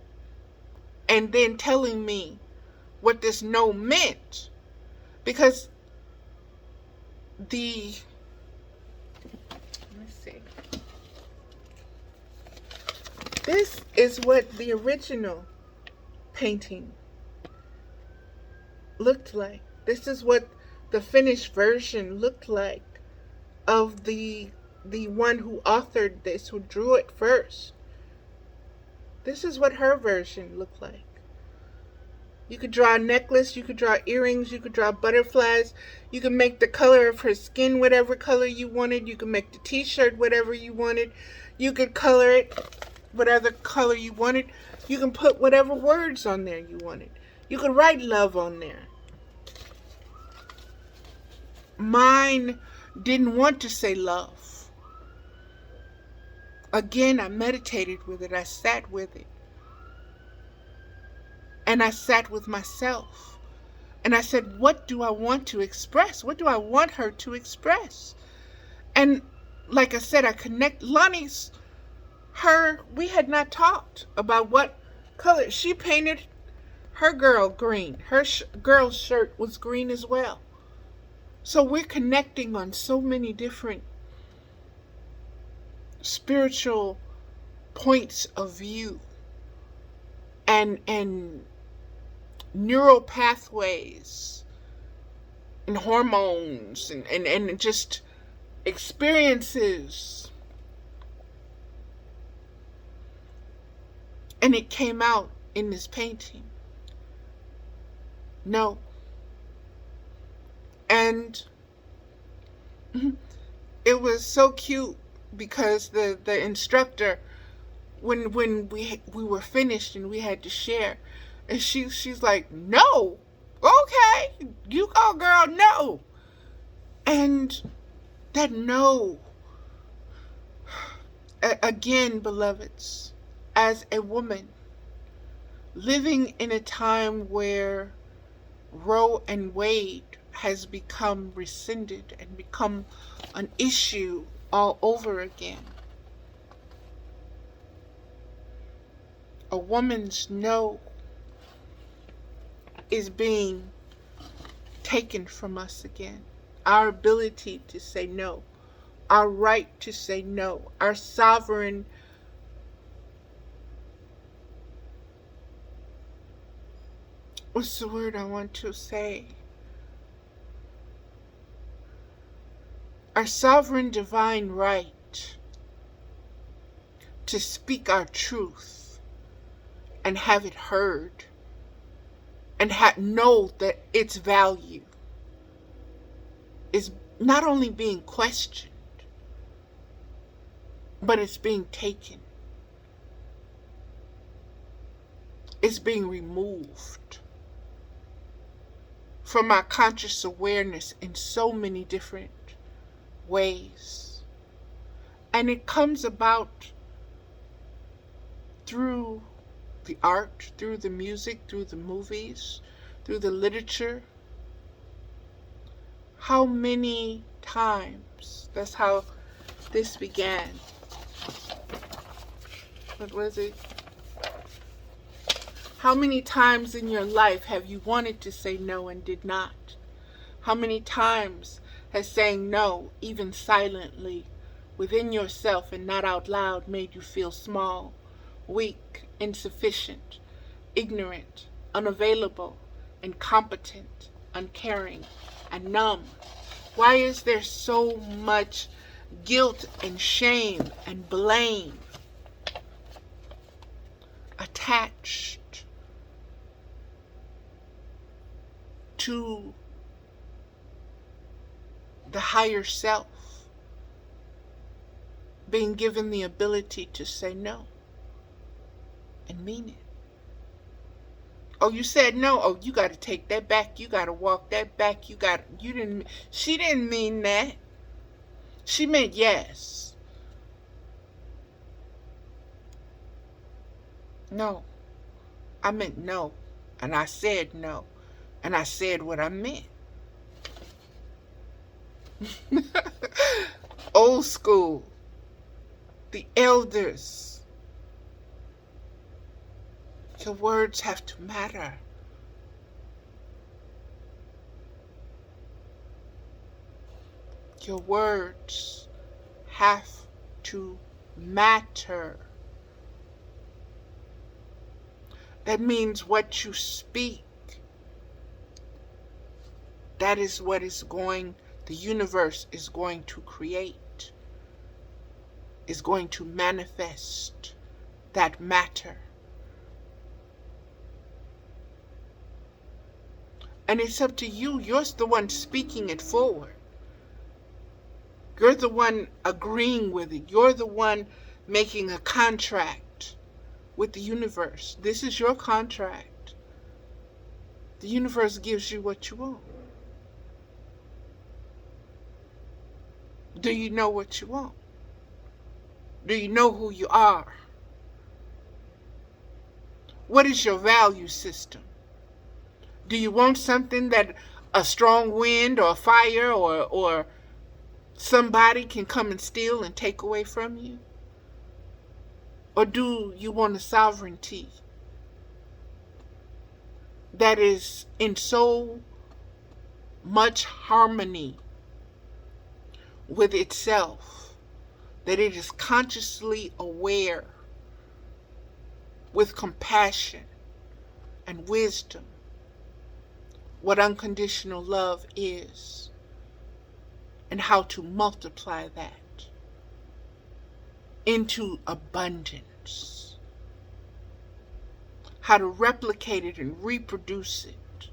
and then telling me what this no meant. Because let's see, this is what the original painting looked like. This is what the finished version looked like of the one who authored this, who drew it first. This is what her version looked like. You could draw a necklace, you could draw earrings, you could draw butterflies, you could make the color of her skin whatever color you wanted, you could make the t-shirt whatever you wanted, you could color it whatever color you wanted, you can put whatever words on there you wanted. You could write love on there. Mine didn't want to say love. Again, I meditated with it, I sat with it. And I sat with myself. And I said, what do I want to express? What do I want her to express? And like I said, I connect. We had not talked about what color. She painted her girl green. Her girl's shirt was green as well. So we're connecting on so many different spiritual points of view and neural pathways and hormones and just experiences. And it came out in this painting. No. And it was so cute because the instructor, when we were finished and we had to share, and she's like, no, okay, you go, girl, no. And that no, again, beloveds, as a woman living in a time where Roe and Wade has become rescinded and become an issue all over again, a woman's no is being taken from us again. Our ability to say no, our right to say no, our sovereign what's the word I want to say? Our sovereign divine right to speak our truth and have it heard and know that its value is not only being questioned, but it's being taken. It's being removed from our conscious awareness in so many different ways. And it comes about through the art, through the music, through the movies, through the literature. How many times? That's how this began. What was it? How many times in your life have you wanted to say no and did not? How many times has saying no, even silently, within yourself and not out loud, made you feel small, weak, insufficient, ignorant, unavailable, incompetent, uncaring, and numb? Why is there so much guilt and shame and blame attached to the higher self being given the ability to say no and mean it? Oh, you said no. Oh, you got to take that back. You got to walk that back. She didn't mean that. She meant yes. No. I meant no. And I said no. And I said what I meant. Old school. The elders. Your words have to matter. Your words have to matter. That means what you speak, that is what the universe is going to create, is going to manifest that matter. And it's up to you. You're the one speaking it forward. You're the one agreeing with it. You're the one making a contract with the universe. This is your contract. The universe gives you what you want. Do you know what you want? Do you know who you are? What is your value system? Do you want something that a strong wind or fire or somebody can come and steal and take away from you? Or do you want a sovereignty that is in so much harmony with itself that it is consciously aware, with compassion and wisdom, what unconditional love is and how to multiply that into abundance, how to replicate it and reproduce it,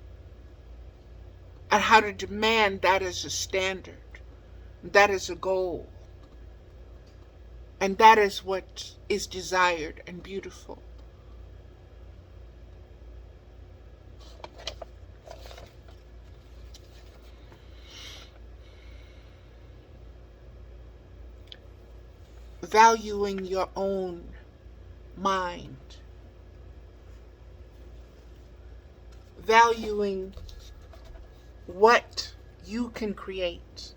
and how to demand that as a standard, that is a goal, and that is what is desired and beautiful. Valuing your own mind, valuing what you can create,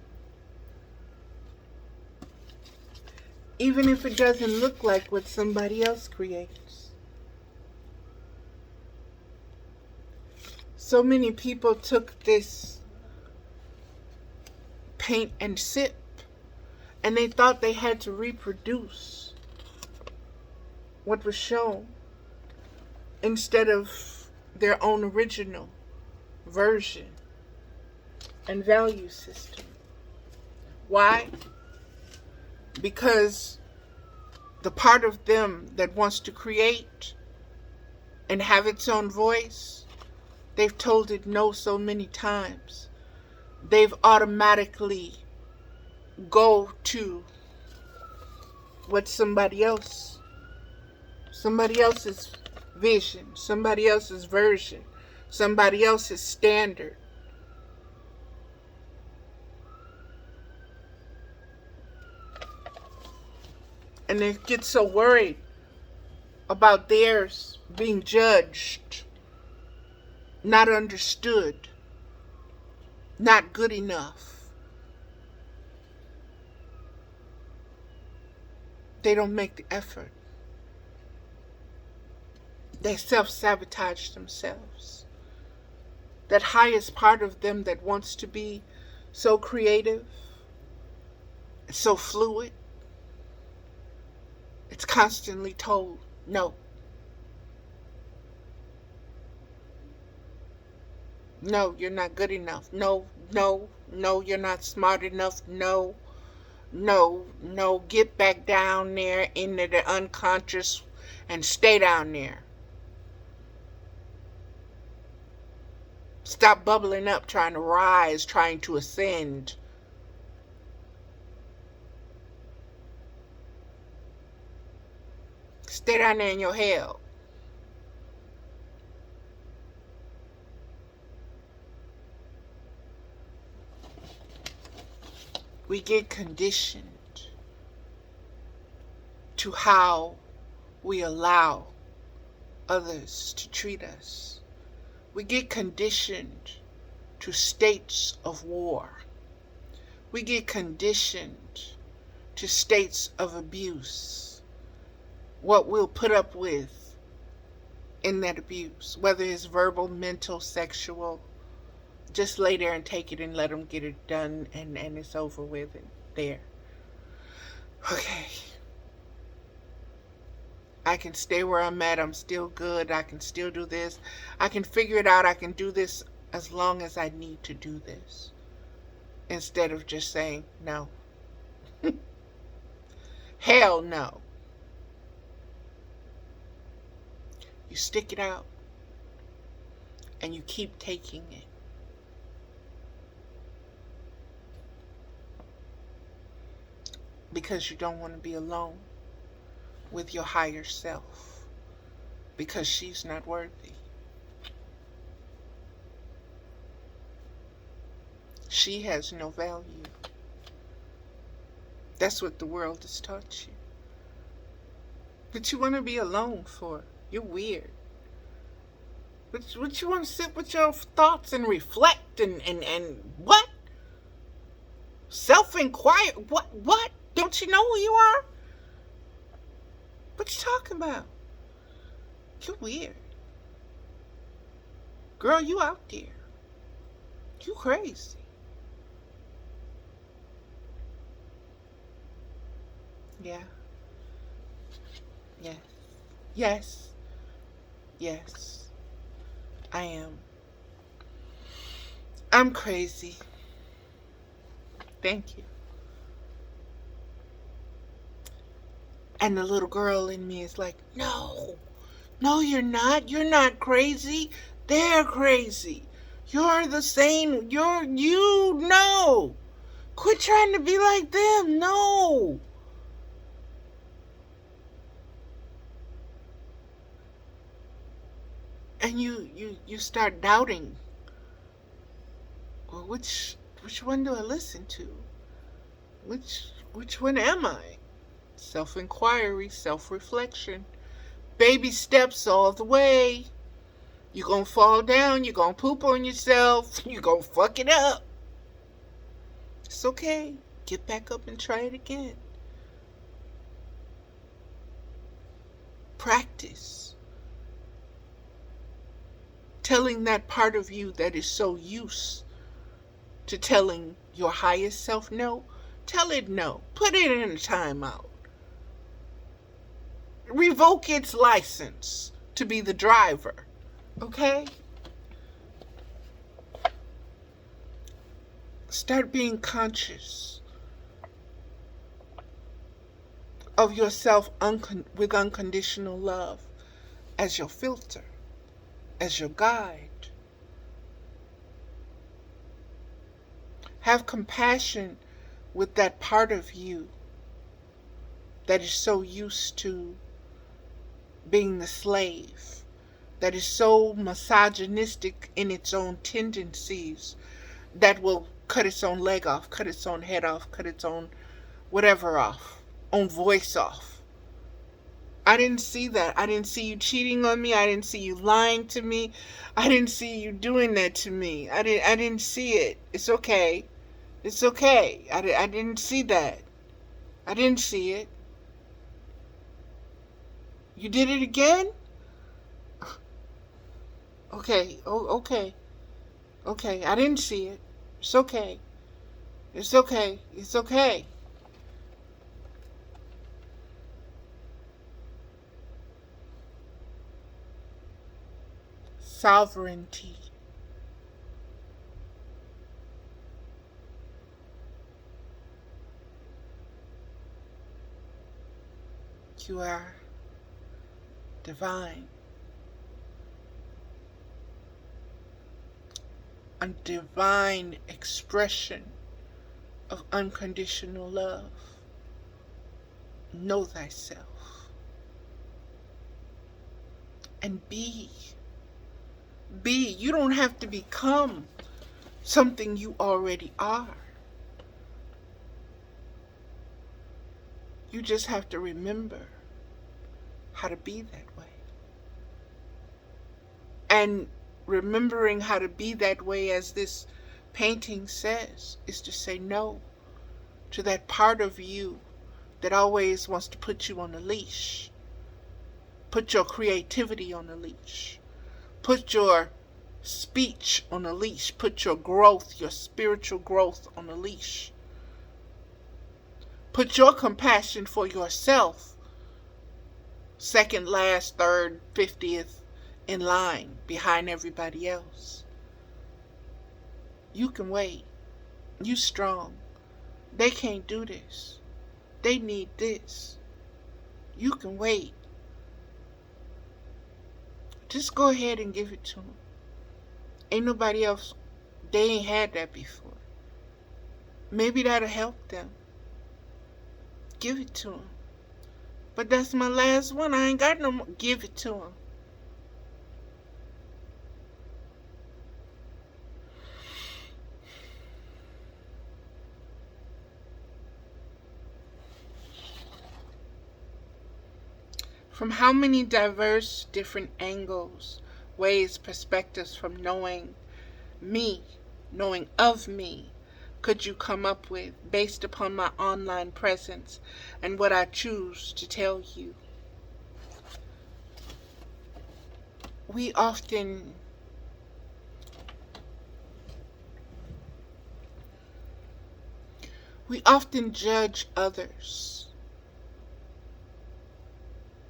even if it doesn't look like what somebody else creates. So many people took this paint and sip and they thought they had to reproduce what was shown instead of their own original version and value system. Why? Because the part of them that wants to create and have its own voice, they've told it no so many times. They've automatically go to what somebody else's vision, somebody else's version, somebody else's standard. And they get so worried about theirs being judged, not understood, not good enough. They don't make the effort. They self-sabotage themselves. That highest part of them that wants to be so creative, so fluid, it's constantly told, no. No, you're not good enough. No, you're not smart enough. No, get back down there into the unconscious and stay down there. Stop bubbling up, trying to rise, trying to ascend. Stay down there in your hell. We get conditioned to how we allow others to treat us. We get conditioned to states of war. We get conditioned to states of abuse. What we'll put up with in that abuse, whether it's verbal, mental, sexual, just lay there and take it and let them get it done, and it's over with and there. Okay. I can stay where I'm at. I'm still good. I can still do this. I can figure it out. I can do this as long as I need to do this. Instead of just saying no. Hell no. You stick it out and you keep taking it. Because you don't want to be alone with your higher self, because she's not worthy. She has no value. That's what the world has taught you. But you want to be alone for? You're weird. What you want to sit with your thoughts and reflect and what? Self-inquire? What? Don't you know who you are? What you talking about? You're weird. Girl, you out there. You crazy. Yeah. Yes. Yes. Yes. I am. I'm crazy. Thank you. And the little girl in me is like, no, you're not. You're not crazy. They're crazy. You're the same. You know. Quit trying to be like them. No. And you start doubting. Well, which one do I listen to? Which one am I? Self-inquiry, self-reflection. Baby steps all the way. You're going to fall down. You're going to poop on yourself. You're going to fuck it up. It's okay. Get back up and try it again. Practice. Telling that part of you that is so used to telling your highest self no, tell it no. Put it in a timeout. Revoke its license to be the driver. Okay? Start being conscious of yourself with unconditional love as your filter, as your guide. Have compassion with that part of you that is so used to being the slave, that is so misogynistic in its own tendencies, that will cut its own leg off, cut its own head off, cut its own whatever off, own voice off. I didn't see that. I didn't see you cheating on me. I didn't see you lying to me. I didn't see you doing that to me. I didn't see it. It's okay. It's okay. I didn't see that. I didn't see it. You did it again? Okay. Oh, okay. Okay. I didn't see it. It's okay. It's okay. It's okay. Sovereignty. You are divine. A divine expression of unconditional love. Know thyself. And be. You don't have to become something you already are. You just have to remember how to be that way. And remembering how to be that way, as this painting says, is to say no to that part of you that always wants to put you on a leash. Put your creativity on a leash. Put your speech on a leash. Put your growth, your spiritual growth on a leash. Put your compassion for yourself second, last, third, 50th in line behind everybody else. You can wait. You strong. They can't do this. They need this. You can wait. Just go ahead and give it to them. Ain't nobody else, they ain't had that before. Maybe that'll help them. Give it to them. But that's my last one. I ain't got no more. Give it to them. From how many diverse, different angles, ways, perspectives from knowing me, knowing of me, could you come up with based upon my online presence and what I choose to tell you? We often judge others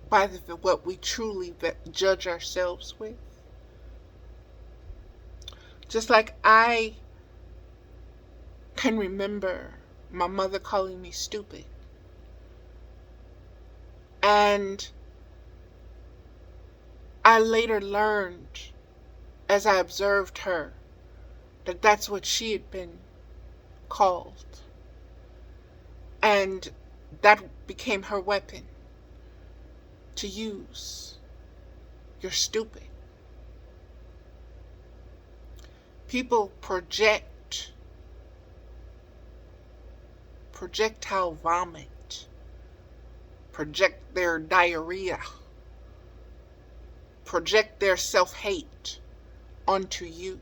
by what we truly judge ourselves with. Just like I can remember my mother calling me stupid. And I later learned, as I observed her, that that's what she had been called. And that became her weapon to use. You're stupid. People projectile vomit, project their diarrhea, project their self-hate onto you.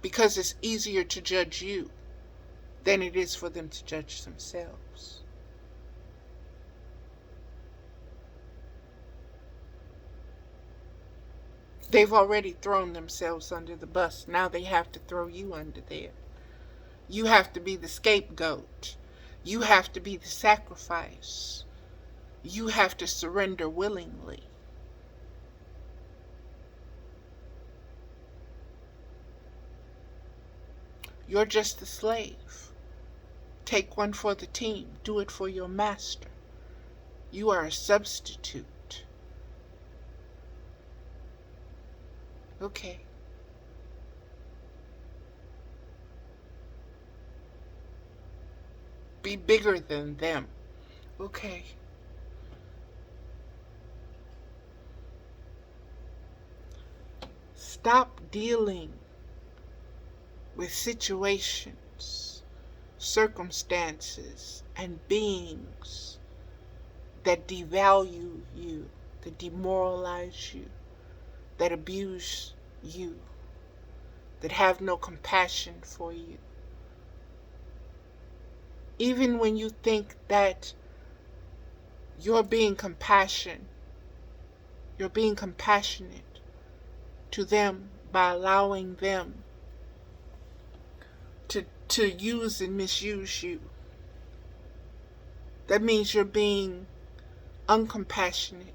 Because it's easier to judge you than it is for them to judge themselves. They've already thrown themselves under the bus. Now they have to throw you under there. You have to be the scapegoat. You have to be the sacrifice. You have to surrender willingly. You're just the slave. Take one for the team. Do it for your master. You are a substitute. Okay. Be bigger than them. Okay. Stop dealing with situations, circumstances, and beings that devalue you, that demoralize you, that abuse you, that have no compassion for you. Even when you think that you're being compassionate to them by allowing them to use and misuse you. That means you're being uncompassionate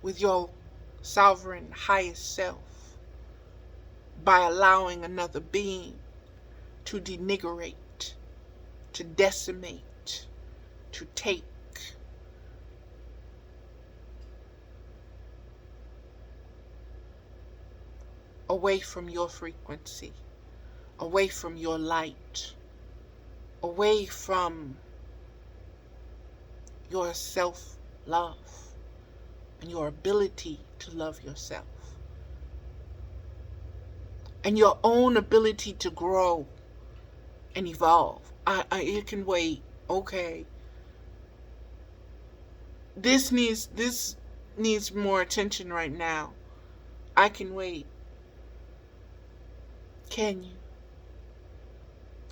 with your sovereign highest self by allowing another being to denigrate, to decimate, to take. Away from your frequency, away from your light, away from your self-love and your ability to love yourself and your own ability to grow and evolve. It can wait. Okay. This needs more attention right now. I can wait. Can you?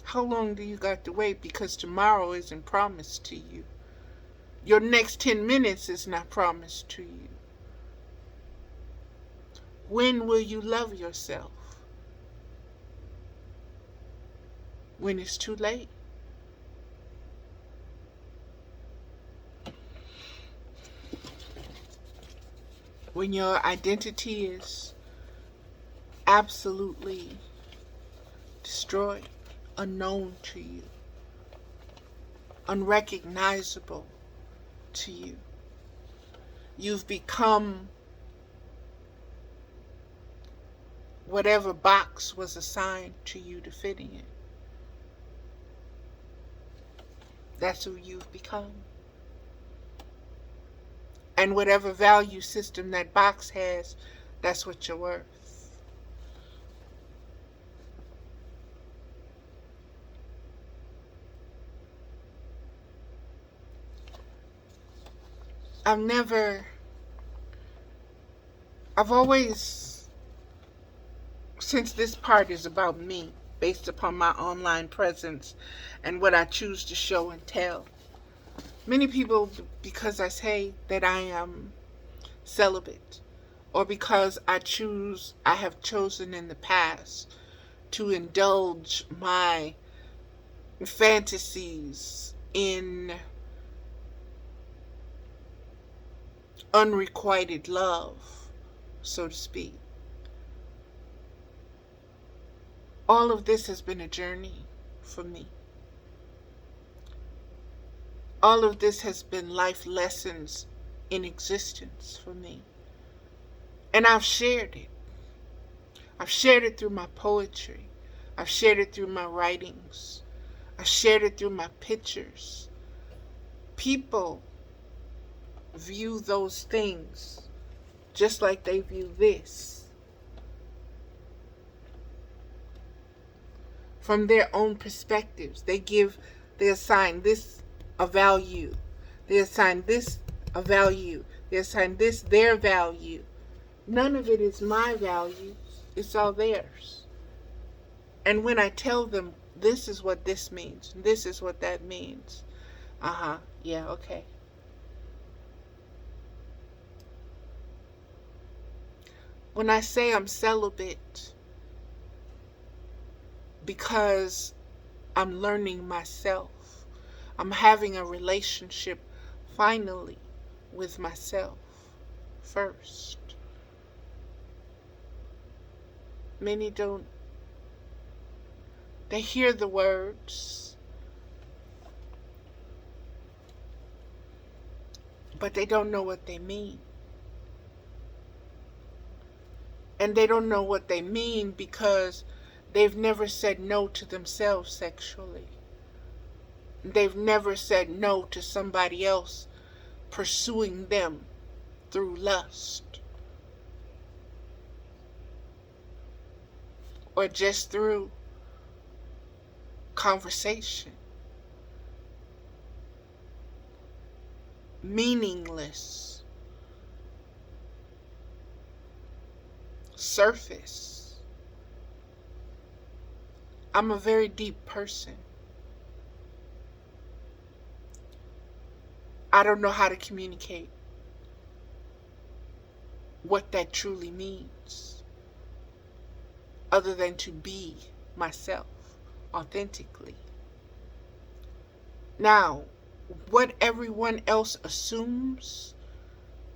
How long do you got to wait? Because tomorrow isn't promised to you. Your next 10 minutes is not promised to you. When will you love yourself? When it's too late. When your identity is absolutely destroyed, unknown to you, unrecognizable to you. You've become whatever box was assigned to you to fit in. That's who you've become. And whatever value system that box has, that's what you're worth. I've always, since this part is about me, based upon my online presence and what I choose to show and tell, many people, because I say that I am celibate, or because I have chosen in the past to indulge my fantasies in unrequited love, so to speak. All of this has been a journey for me. All of this has been life lessons in existence for me. And I've shared it. I've shared it through my poetry. I've shared it through my writings. I've shared it through my pictures. People view those things just like they view this, from their own perspectives. They assign this a value. They assign this a value. They assign this their value. None of it is my value. It's all theirs. And when I tell them, this is what this means, this is what that means, yeah, okay. When I say I'm celibate, because I'm learning myself, I'm having a relationship finally with myself first. Many don't, they hear the words, but they don't know what they mean. And they don't know what they mean because they've never said no to themselves sexually. They've never said no to somebody else pursuing them through lust, or just through conversation. Meaningless, surface. I'm a very deep person. I don't know how to communicate what that truly means, other than to be myself authentically. Now, what everyone else assumes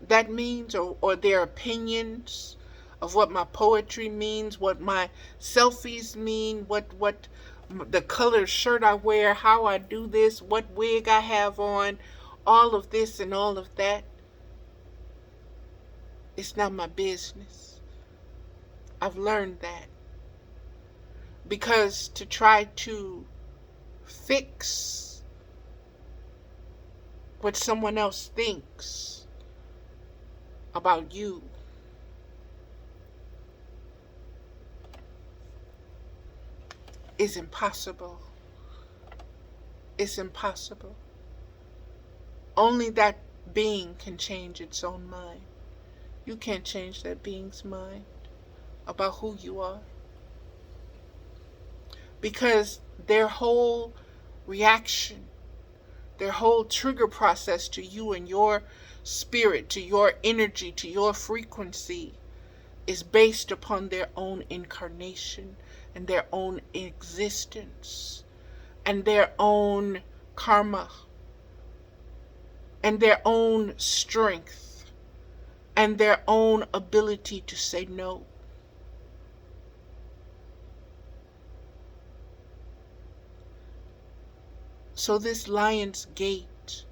that means, or their opinions of what my poetry means, what my selfies mean, what the color shirt I wear, how I do this, what wig I have on, all of this and all of that, it's not my business. I've learned that. Because to try to fix what someone else thinks about you is impossible. It's impossible. Only that being can change its own mind. You can't change that being's mind about who you are. Because their whole reaction, their whole trigger process to you and your spirit, to your energy, to your frequency is based upon their own incarnation and their own existence and their own karma and their own strength and their own ability to say no. So this lion's gate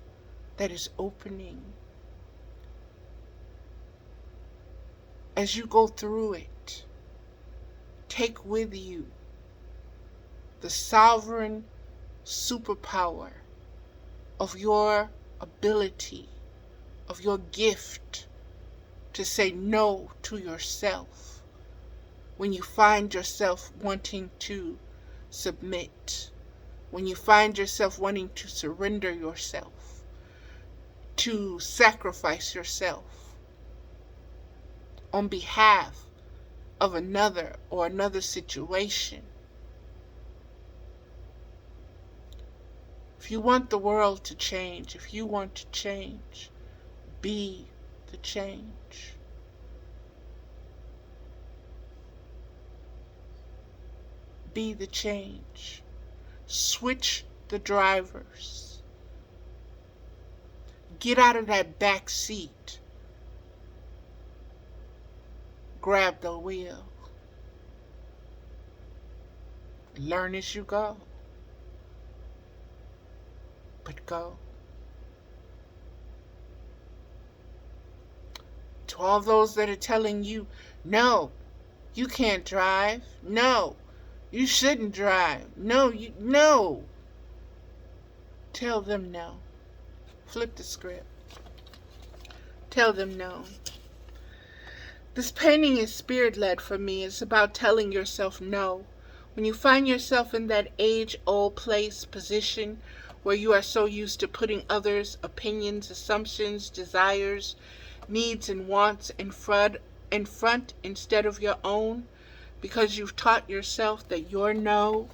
that is opening, as you go through it, take with you the sovereign superpower of your ability, of your gift to say no to yourself when you find yourself wanting to submit, when you find yourself wanting to surrender yourself, to sacrifice yourself on behalf of another or another situation. If you want the world to change, if you want to change, be the change. Be the change. Switch the drivers. Get out of that back seat. Grab the wheel. Learn as you go. But go. To all those that are telling you, no, you can't drive. No, you shouldn't drive. No. Tell them no. Flip the script. Tell them no. This painting is spirit-led for me. It's about telling yourself no. When you find yourself in that age-old place, position, where you are so used to putting others' opinions, assumptions, desires, needs, and wants in front instead of your own, because you've taught yourself that your no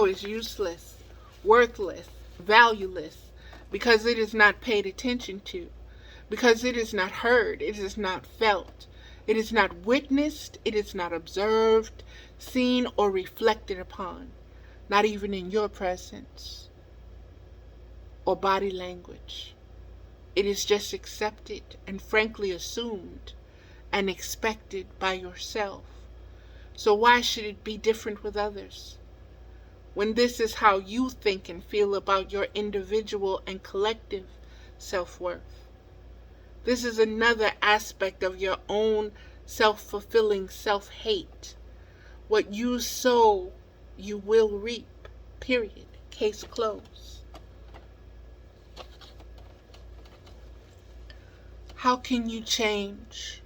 is useless, worthless, valueless, because it is not paid attention to, because it is not heard, it is not felt, it is not witnessed, it is not observed, seen, or reflected upon, not even in your presence or body language. It is just accepted and frankly assumed and expected by yourself. So why should it be different with others? When this is how you think and feel about your individual and collective self-worth. This is another aspect of your own self-fulfilling self-hate. What you sow, you will reap. Period. Case closed. How can you change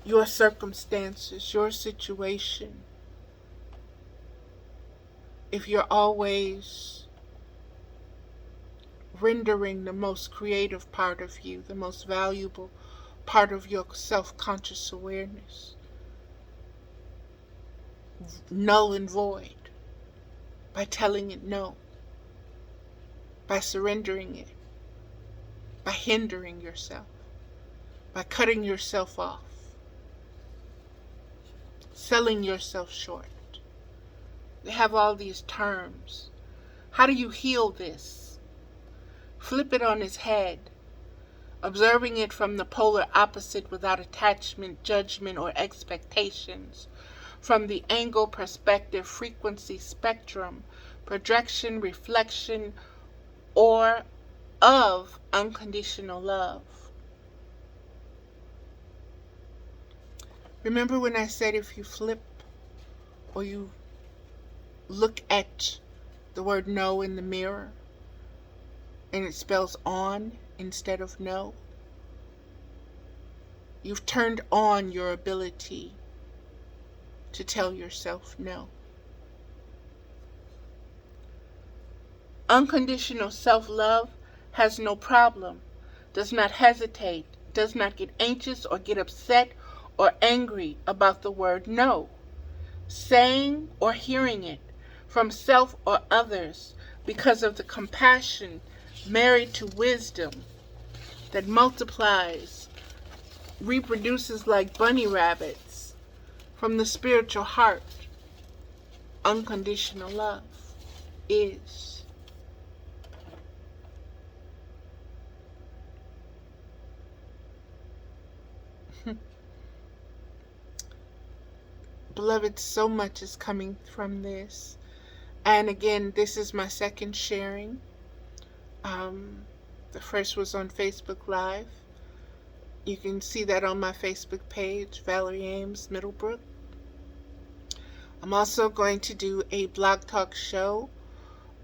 your circumstances, your situation, if you're always rendering the most creative part of you, the most valuable part of your self-conscious awareness, null and void, by telling it no, by surrendering it, by hindering yourself, by cutting yourself off, selling yourself short? They have all these terms. How do you heal this? Flip it on its head, observing it from the polar opposite without attachment, judgment, or expectations, from the angle, perspective, frequency, spectrum, projection, reflection, or of unconditional love. Remember when I said if you flip or you look at the word no in the mirror and it spells on instead of no? You've turned on your ability to tell yourself no. Unconditional self-love has no problem, does not hesitate, does not get anxious or get upset or angry about the word no, saying or hearing it from self or others, because of the compassion married to wisdom that multiplies, reproduces like bunny rabbits from the spiritual heart. Unconditional love is. Beloved, so much is coming from this. And again, this is my second sharing. The first was on Facebook Live. You can see that on my Facebook page, Valerie Ames Middlebrook. I'm also going to do a blog talk show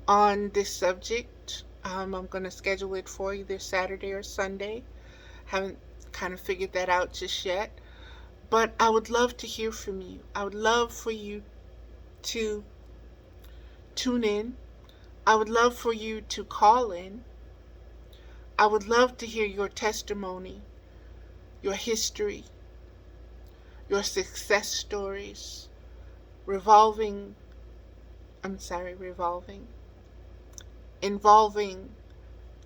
on this subject. I'm going to schedule it for either Saturday or Sunday. Haven't kind of figured that out just yet. But I would love to hear from you. I would love for you to tune in. I would love for you to call in. I would love to hear your testimony, your history, your success stories, involving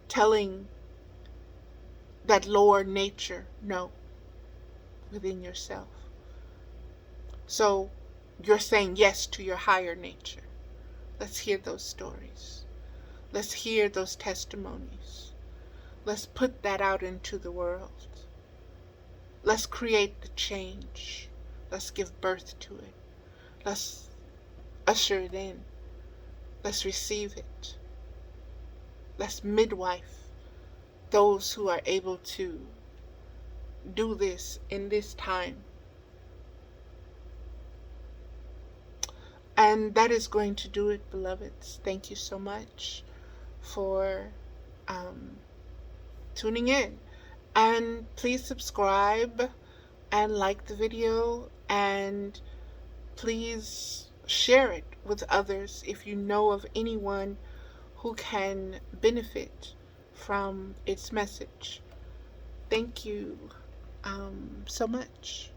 telling that lower nature no within yourself. So you're saying yes to your higher nature. Let's hear those stories. Let's hear those testimonies. Let's put that out into the world. Let's create the change. Let's give birth to it. Let's usher it in. Let's receive it. Let's midwife those who are able to do this in this time. And that is going to do it, beloveds. Thank you so much for tuning in. And please subscribe and like the video, and please share it with others if you know of anyone who can benefit from its message. Thank you so much.